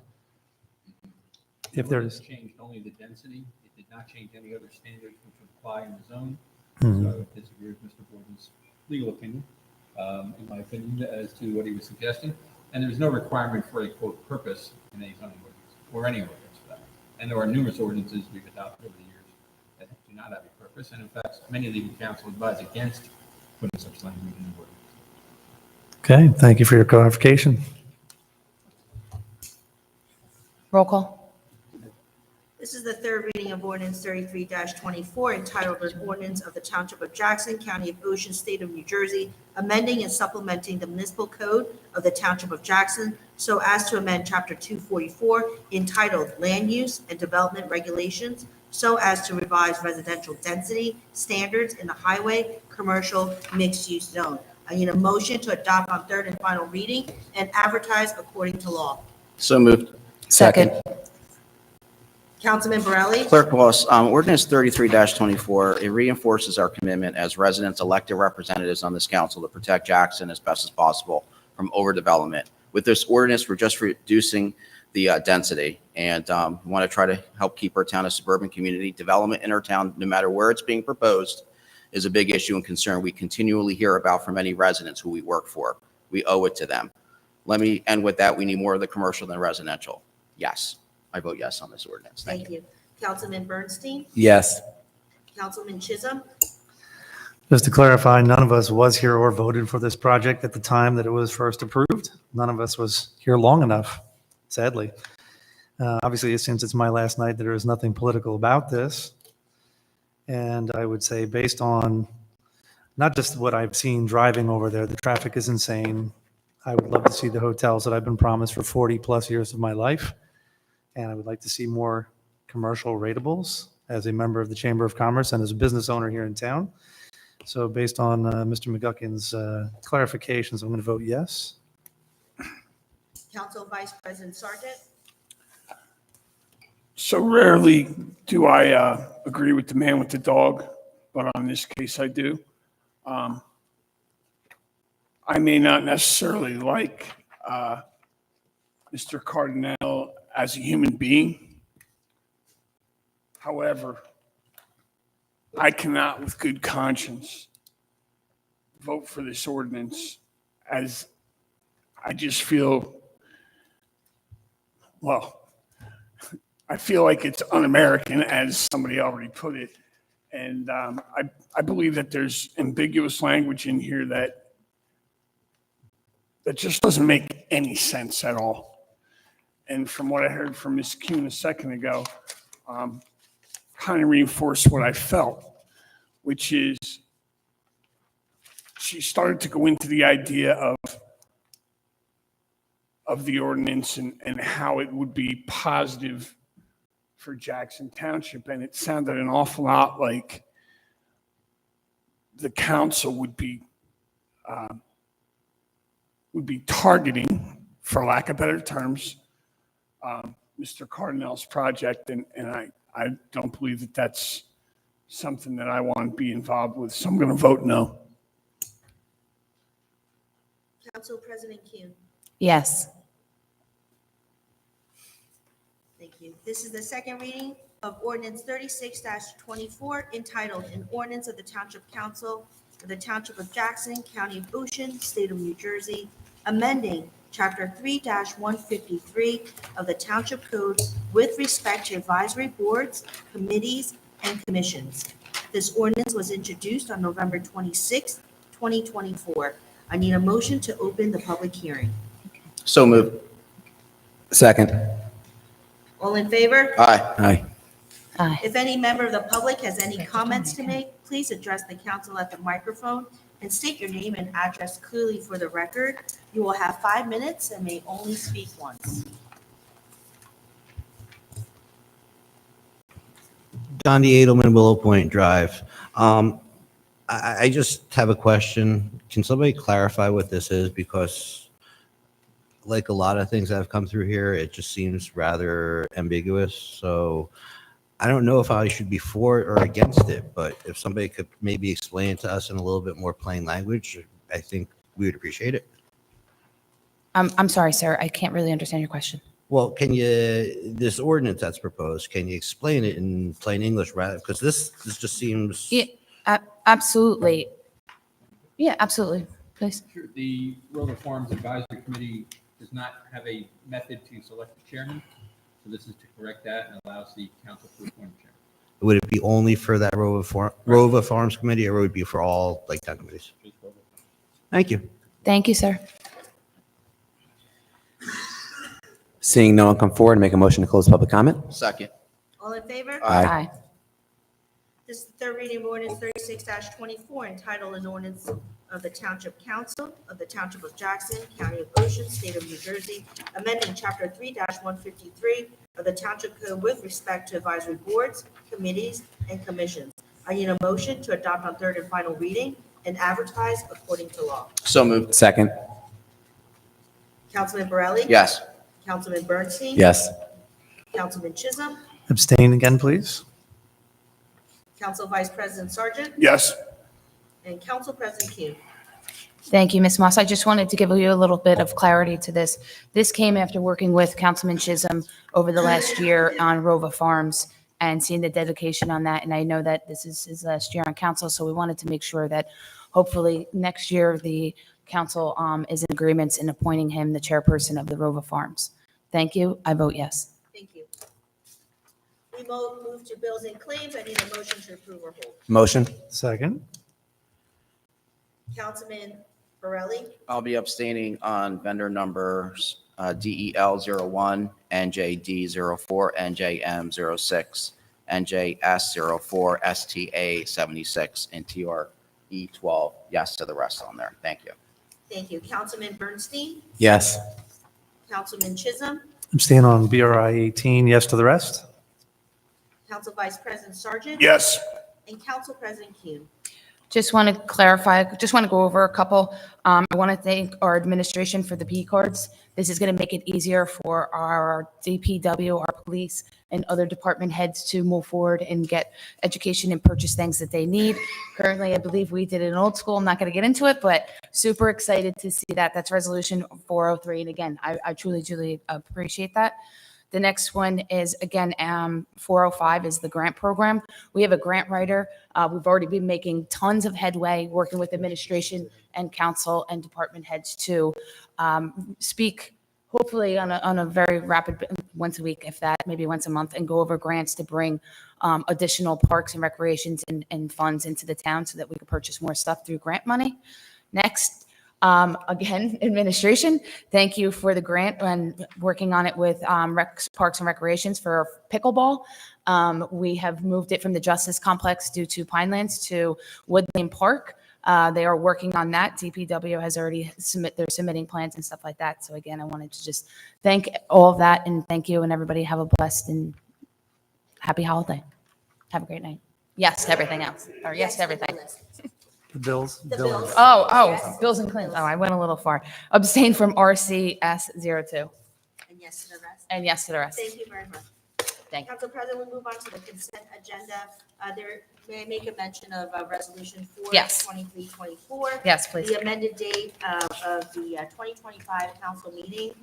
if there's, Changed only the density. It did not change any other standards which would apply in the zone. Mhm. So I disagree with Mr. Borden's legal opinion, in my opinion, as to what he was suggesting. And there's no requirement for a quote purpose in a zoning ordinance or any ordinance for that. And there are numerous ordinances we've adopted over the years that do not have a purpose. And in fact, many legal counsel advise against putting such language in the ordinance. okay, thank you for your clarification. Roll call. This is the third reading of ordinance 33-24, entitled an ordinance of the Township of Jackson, County of Ocean, State of New Jersey, amending and supplementing the municipal code of the Township of Jackson so as to amend Chapter 244, entitled Land Use and Development Regulations, so as to revise residential density standards in the highway, commercial, mixed-use zone. I need a motion to adopt on third and final reading and advertise according to law. So moved. Second. Councilman Borelli? Clerk Boss, ordinance 33-24, it reinforces our commitment as residents, elected representatives on this council to protect Jackson as best as possible from overdevelopment. With this ordinance, we're just reducing the density, and we want to try to help keep our town a suburban community. Development in our town, no matter where it's being proposed, is a big issue and concern we continually hear about from many residents who we work for. We owe it to them. Let me end with that. We need more of the commercial than residential. Yes. I vote yes on this ordinance. Thank you. Councilman Bernstein? Yes. Councilman Chisholm? Just to clarify, none of us was here or voted for this project at the time that it was first approved. None of us was here long enough, sadly. Obviously, since it's my last night, there is nothing political about this. And I would say based on not just what I've seen driving over there, the traffic is insane. I would love to see the hotels that I've been promised for 40 plus years of my life. And I would like to see more commercial ratables as a member of the Chamber of Commerce and as a business owner here in town. So based on Mr. McGuckin's clarifications, I'm going to vote yes. Council Vice President Sargent? So rarely do I agree with the man with the dog, but on this case I do. I may not necessarily like Mr. Cardinal as a human being. However, I cannot with good conscience vote for this ordinance, as I just feel, well, I feel like it's un-American, as somebody already put it. And I believe that there's ambiguous language in here that just doesn't make any sense at all. And from what I heard from Ms. Kuhn a second ago, kind of reinforced what I felt, which is she started to go into the idea of the ordinance and how it would be positive for Jackson Township. And it sounded an awful lot like the council would be targeting, for lack of better terms, Mr. Cardinal's project, and I don't believe that that's something that I want to be involved with, so I'm going to vote no. Council President Kuhn? Yes. Thank you. This is the second reading of ordinance 36-24, entitled an ordinance of the Township Council of the Township of Jackson, County of Ocean, State of New Jersey, amending Chapter 3-153 of the Township Code with respect to advisory boards, committees, and commissions. This ordinance was introduced on November 26, 2024. I need a motion to open the public hearing. So moved. Second. All in favor? Aye. Aye. Aye. If any member of the public has any comments to make, please address the council at the microphone and state your name and address clearly for the record. You will have 5 minutes and may only speak once. Donnie Edelman, Willow Point Drive. I just have a question. Can somebody clarify what this is? Because like a lot of things that have come through here, it just seems rather ambiguous. So I don't know if I should be for it or against it, but if somebody could maybe explain it to us in a little bit more plain language, I think we would appreciate it. I'm sorry, sir. I can't really understand your question. Well, this ordinance that's proposed, can you explain it in plain English rather, because this just seems. Yeah, absolutely. Yeah, absolutely. Please. Sure. The Rover Farms Advisory Committee does not have a method to select the chairman. So this is to correct that and allows the council to appoint a chairman. Would it be only for that Rova Farms Committee, or would it be for all like 10 committees? Thank you. Thank you, sir. Seeing no one come forward, make a motion to close public comment. Second. All in favor? Aye. This is the third reading of ordinance 36-24, entitled an ordinance of the Township Council of the Township of Jackson, County of Ocean, State of New Jersey, amending Chapter 3-153 of the Township Code with respect to advisory boards, committees, and commissions. I need a motion to adopt on third and final reading and advertise according to law. So moved. Second. Councilman Borelli? Yes. Councilman Bernstein? Yes. Councilman Chisholm? Abstain again, please. Council Vice President Sargent? Yes. And Council President Kuhn. Thank you, Ms. Moss. I just wanted to give you a little bit of clarity to this. This came after working with Councilman Chisholm over the last year on Rova Farms and seeing the dedication on that. And I know that this is his last year on council, so we wanted to make sure that hopefully next year the council is in agreements in appointing him the chairperson of the Rova Farms. Thank you. I vote yes. Thank you. We move to bills and claims. I need a motion to approve or hold. Motion. Second. Councilman Borelli? I'll be abstaining on vendor numbers DEL01, NJD04, NJM06, NJS04, STA76, and TRE12. Yes to the rest on there. Thank you. Thank you. Councilman Bernstein? Yes. Councilman Chisholm? Abstain on BRI 18, yes to the rest. Council Vice President Sargent? Yes. And Council President Kuhn. Just want to clarify, just want to go over a couple. I want to thank our administration for the P cards. This is going to make it easier for our DPW, our police, and other department heads to move forward and get education and purchase things that they need. Currently, I believe we did it in old school. I'm not going to get into it, but super excited to see that. That's resolution 403. And again, I truly, truly appreciate that. The next one is, again, 405 is the grant program. We have a grant writer. We've already been making tons of headway, working with administration and council and department heads to speak, hopefully on a very rapid, once a week, if that, maybe once a month, and go over grants to bring additional parks and recreations and funds into the town so that we can purchase more stuff through grant money. Next, again, administration, thank you for the grant and working on it with Parks and Recreations for pickleball. We have moved it from the Justice Complex due to Pinelands to Woodland Park. They are working on that. DPW has already they're submitting plans and stuff like that. So again, I wanted to just thank all of that and thank you, and everybody have a blessed and happy holiday. Have a great night. Yes to everything else, or yes to everything. The bills. The bills. Oh, bills and claims. Oh, I went a little far. Abstain from RCS02. And yes to the rest. And yes to the rest. Thank you very much. Thank you. Council President, we move on to the consent agenda. May I make a mention of Resolution 4, Yes. 2324? Yes, please. The amended date of the 2025 council meeting.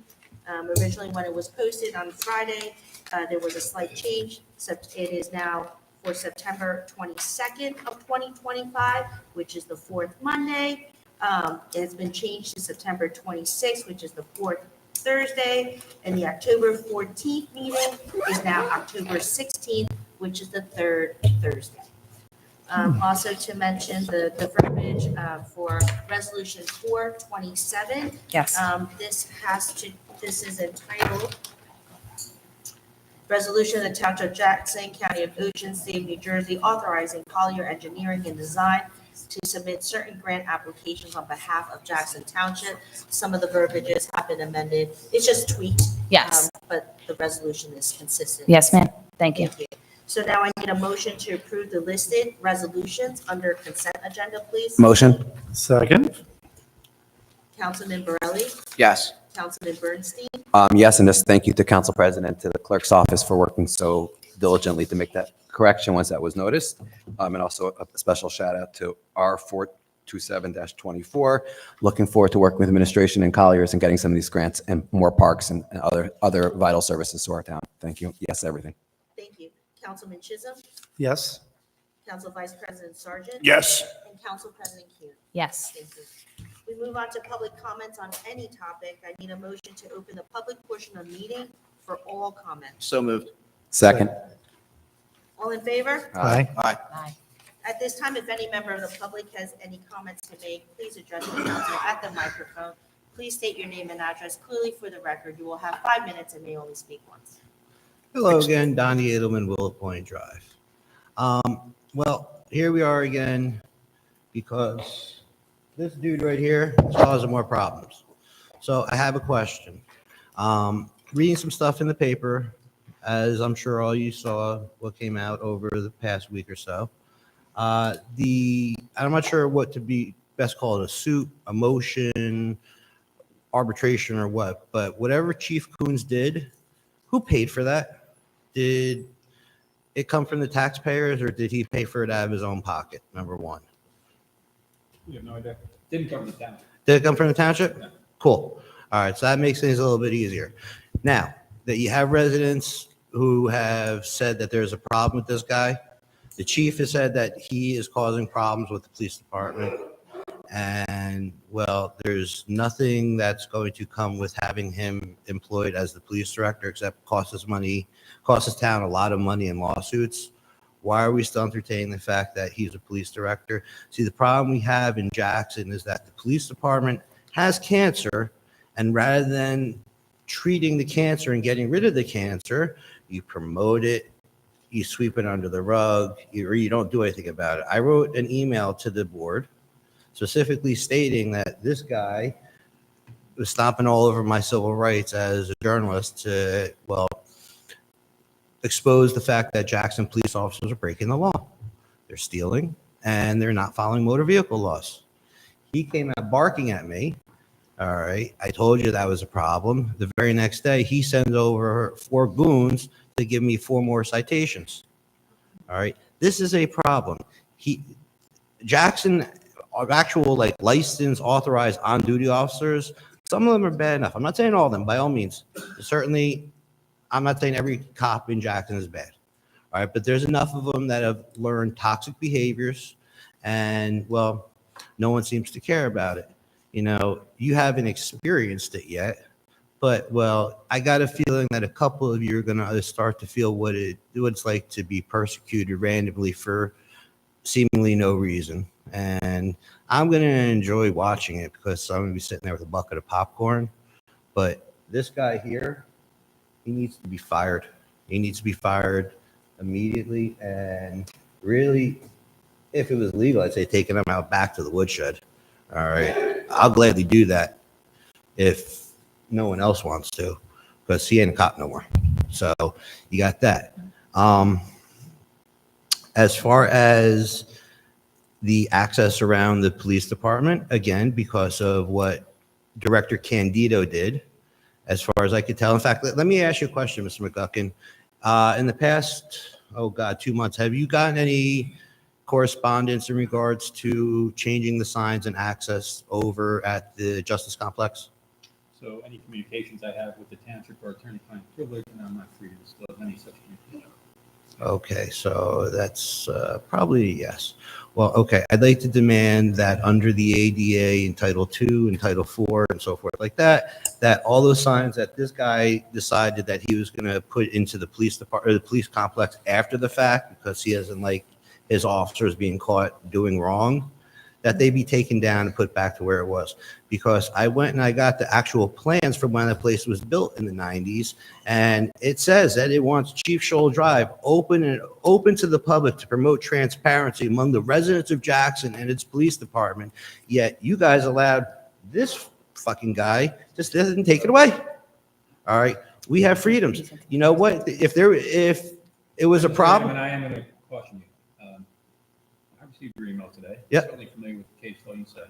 Originally, when it was posted on Friday, there was a slight change. So it is now for September 22nd of 2025, which is the fourth Monday. It has been changed to September 26th, which is the fourth Thursday, and the October 14th meeting is now October 16th, which is the third Thursday. Also to mention the verbiage for Resolution 427. Yes. This is entitled Resolution of the Township of Jackson, County of Ocean, State of New Jersey, authorizing Collier Engineering and Design to submit certain grant applications on behalf of Jackson Township. Some of the verbiages have been amended. It's just tweaked. Yes. But the resolution is consistent. Yes, ma'am. Thank you. So now I need a motion to approve the listed resolutions under consent agenda, please. Motion. Second. Councilman Borelli, Yes. Councilman Bernstein, Yes, and just thank you to Council President, to the Clerk's Office for working so diligently to make that correction once that was noticed. And also a special shout out to R427-24. Looking forward to working with administration and Colliers and getting some of these grants and more parks and other vital services to our town. Thank you. Yes, everything. thank you. Councilman Chisholm, Yes. Council Vice President Sargent. Yes. And Council President Kuhn. Yes. Thank you. We move on to public comments on any topic. I need a motion to open the public portion of the meeting for all comments. So moved. Second. All in favor? Aye. Aye. At this time, if any member of the public has any comments to make, please address the council at the microphone. Please state your name and address clearly for the record. You will have 5 minutes and may only speak once. Hello again, Donnie Edelman, Willow Point Drive. Well, here we are again because this dude right here is causing more problems. So I have a question. Reading some stuff in the paper, as I'm sure all you saw what came out over the past week or so. I'm not sure what to be best called, a suit, a motion, arbitration or what, but whatever Chief Coons did, who paid for that? Did it come from the taxpayers or did he pay for it out of his own pocket? Number one. You have no idea. Didn't come from the town. Did it come from the township? No. Cool. All right, so that makes things a little bit easier. Now, that you have residents who have said that there's a problem with this guy, the chief has said that he is causing problems with the police department. And, well, there's nothing that's going to come with having him employed as the police director except cost his town a lot of money in lawsuits. Why are we still entertaining the fact that he's a police director? See, the problem we have in Jackson is that the police department has cancer, and rather than treating the cancer and getting rid of the cancer, you promote it, you sweep it under the rug, or you don't do anything about it. I wrote an email to the board specifically stating that this guy was stomping all over my civil rights as a journalist to, well, expose the fact that Jackson police officers are breaking the law. They're stealing and they're not following motor vehicle laws. He came out barking at me. All right. I told you that was a problem. The very next day, he sends over 4 goons to give me 4 more citations. All right. This is a problem. Jackson, actual like licensed, authorized on-duty officers, some of them are bad enough. I'm not saying all of them, by all means. Certainly, I'm not saying every cop in Jackson is bad. All right, but there's enough of them that have learned toxic behaviors, and, well, no one seems to care about it. You know, you haven't experienced it yet, but, well, I got a feeling that a couple of you are going to start to feel what it's like to be persecuted randomly for seemingly no reason. And I'm going to enjoy watching it because I'm going to be sitting there with a bucket of popcorn. But this guy here, he needs to be fired. He needs to be fired immediately. And really, if it was legal, I'd say taking him out back to the woodshed. All right. I'll gladly do that if no one else wants to, because he ain't a cop no more. So you got that. As far as the access around the police department, again, because of what Director Candido did, as far as I could tell. In fact, let me ask you a question, Mr. McGuckin. In the past, 2 months, have you gotten any correspondence in regards to changing the signs and access over at the Justice Complex? So any communications I have with the township are attorney-client privilege, and I'm not free to disclose any such communication. Okay, so that's probably yes. Well, okay, I'd like to demand that under the ADA in Title II and Title IV and so forth like that, that all those signs that this guy decided that he was going to put into the police department, or the police complex after the fact, because he doesn't like his officers being caught doing wrong, that they be taken down and put back to where it was. Because I went and I got the actual plans from when the place was built in the 90s, and it says that it wants Chief Shoal Drive open to the public to promote transparency among the residents of Jackson and its police department. Yet you guys allowed this fucking guy just doesn't take it away. All right, we have freedoms. You know what? If it was a problem, And I am going to caution you. I received your email today. Yep. I'm certainly familiar with the case law you said.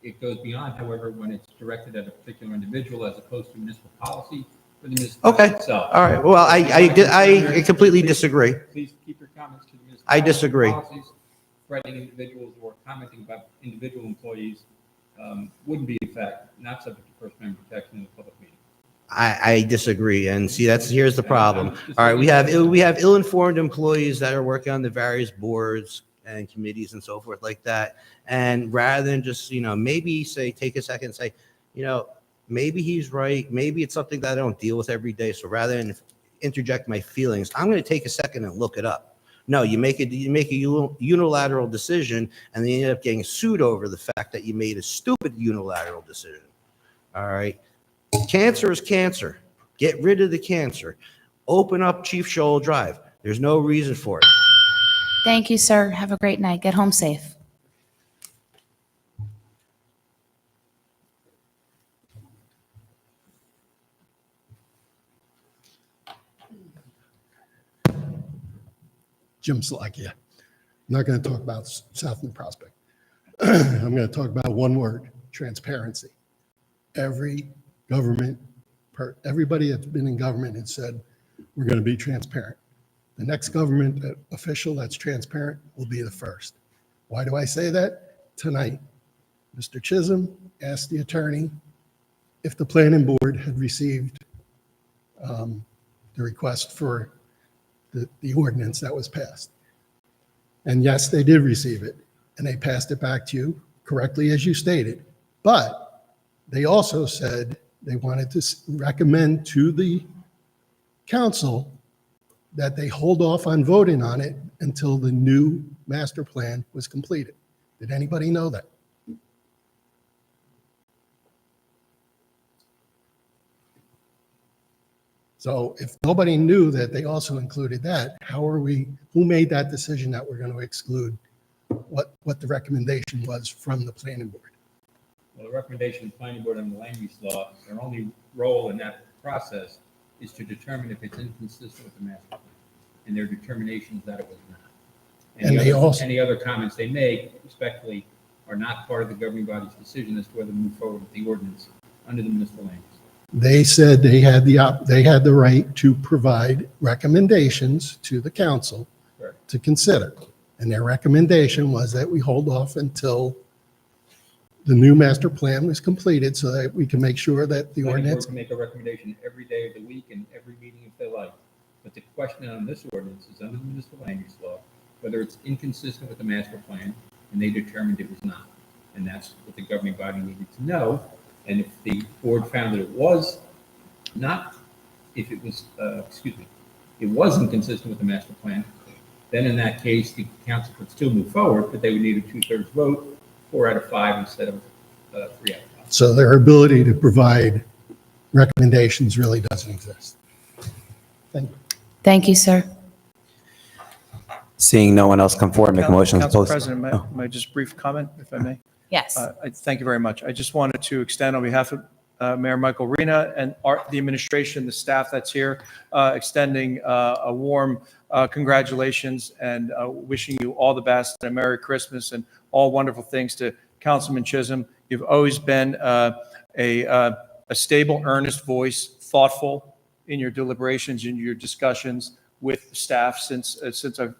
It goes beyond, however, when it's directed at a particular individual as opposed to municipal policy for the municipality Okay, itself. all right. Well, I completely disagree. Please keep your comments to the municipal. I disagree. Policies. Threatening individuals or commenting about individual employees wouldn't be, in fact, not subject to First Amendment protection in a public meeting. I disagree, and see, here's the problem. All right, we have ill-informed employees that are working on the various boards and committees and so forth like that. And rather than just, maybe take a second and say, maybe he's right. Maybe it's something that I don't deal with every day. So rather than interject my feelings, I'm going to take a second and look it up. No, you make a unilateral decision, and then you end up getting sued over the fact that you made a stupid unilateral decision. All right. Cancer is cancer. Get rid of the cancer. Open up Chief Shoal Drive. There's no reason for it. Thank you, sir. Have a great night. Get home safe. Jim Slackia. I'm not going to talk about Southland Prospect. I'm going to talk about one word: transparency. Everybody that's been in government has said, we're going to be transparent. The next government official that's transparent will be the first. Why do I say that? Tonight, Mr. Chisholm asked the attorney if the planning board had received the request for the ordinance that was passed. And yes, they did receive it, and they passed it back to you correctly as you stated. But they also said they wanted to recommend to the council that they hold off on voting on it until the new master plan was completed. Did anybody know that? So if nobody knew that they also included that, who made that decision that we're going to exclude what the recommendation was from the planning board? Well, the recommendation of the planning board on the land use law, their only role in that process is to determine if it's inconsistent with the master plan, and their determination is that it was not. Any other comments they make, respectfully, are not part of the governing body's decision as to whether to move forward with the ordinance under the municipal land use. They said they had the right to provide recommendations to the council to consider. And their recommendation was that we hold off until the new master plan was completed so that we can make sure that the ordinance. Can make a recommendation every day of the week and every meeting if they like. But the question on this ordinance is under the municipal land use law, whether it's inconsistent with the master plan, and they determined it was not. And that's what the governing body needed to know. And if the board found that it was not, if it was, it wasn't consistent with the master plan, then in that case, the council could still move forward, but they would need a 2/3 vote, 4 out of 5 instead of 3 out of 5. So their ability to provide recommendations really doesn't exist. Thank you. Thank you, sir. Seeing no one else come forward, make a motion to Council post. President, may I just brief comment, if I may? Yes. Thank you very much. I just wanted to extend on behalf of Mayor Michael Rena and the administration, the staff that's here, extending a warm congratulations and wishing you all the best and a Merry Christmas and all wonderful things to Councilman Chisholm. You've always been a stable, earnest voice, thoughtful in your deliberations and your discussions with staff since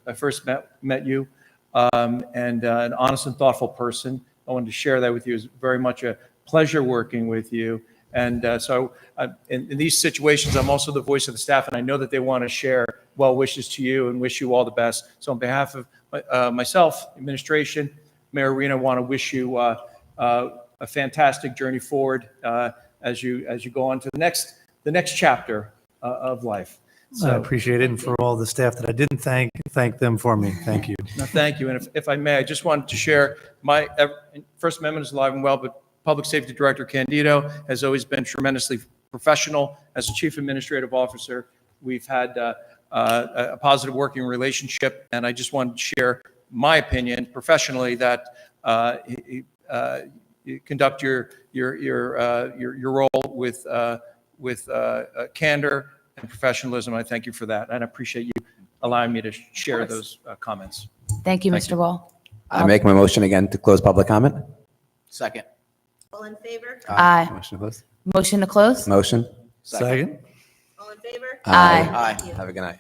I first met you, and an honest and thoughtful person. I wanted to share that with you. It's very much a pleasure working with you. And so in these situations, I'm also the voice of the staff, and I know that they want to share well wishes to you and wish you all the best. So on behalf of myself, administration, Mayor Rena, I want to wish you a fantastic journey forward as you go on to the next chapter of life. I appreciate it. And for all the staff that I didn't thank them for me. Thank you. No, thank you. And if I may, I just wanted to share my First Amendment is alive and well, but Public Safety Director Candido has always been tremendously professional as a Chief Administrative Officer. We've had a positive working relationship, and I just wanted to share my opinion professionally that you conduct your role with candor and professionalism. I thank you for that, and I appreciate you allowing me to share those comments. Thank you, Mr. Wall. I make my motion again to close public comment. Second. All in favor? Aye. Motion to close. Motion to close? Motion. Second. All in favor? Aye. Aye. Thank you. Have a good night.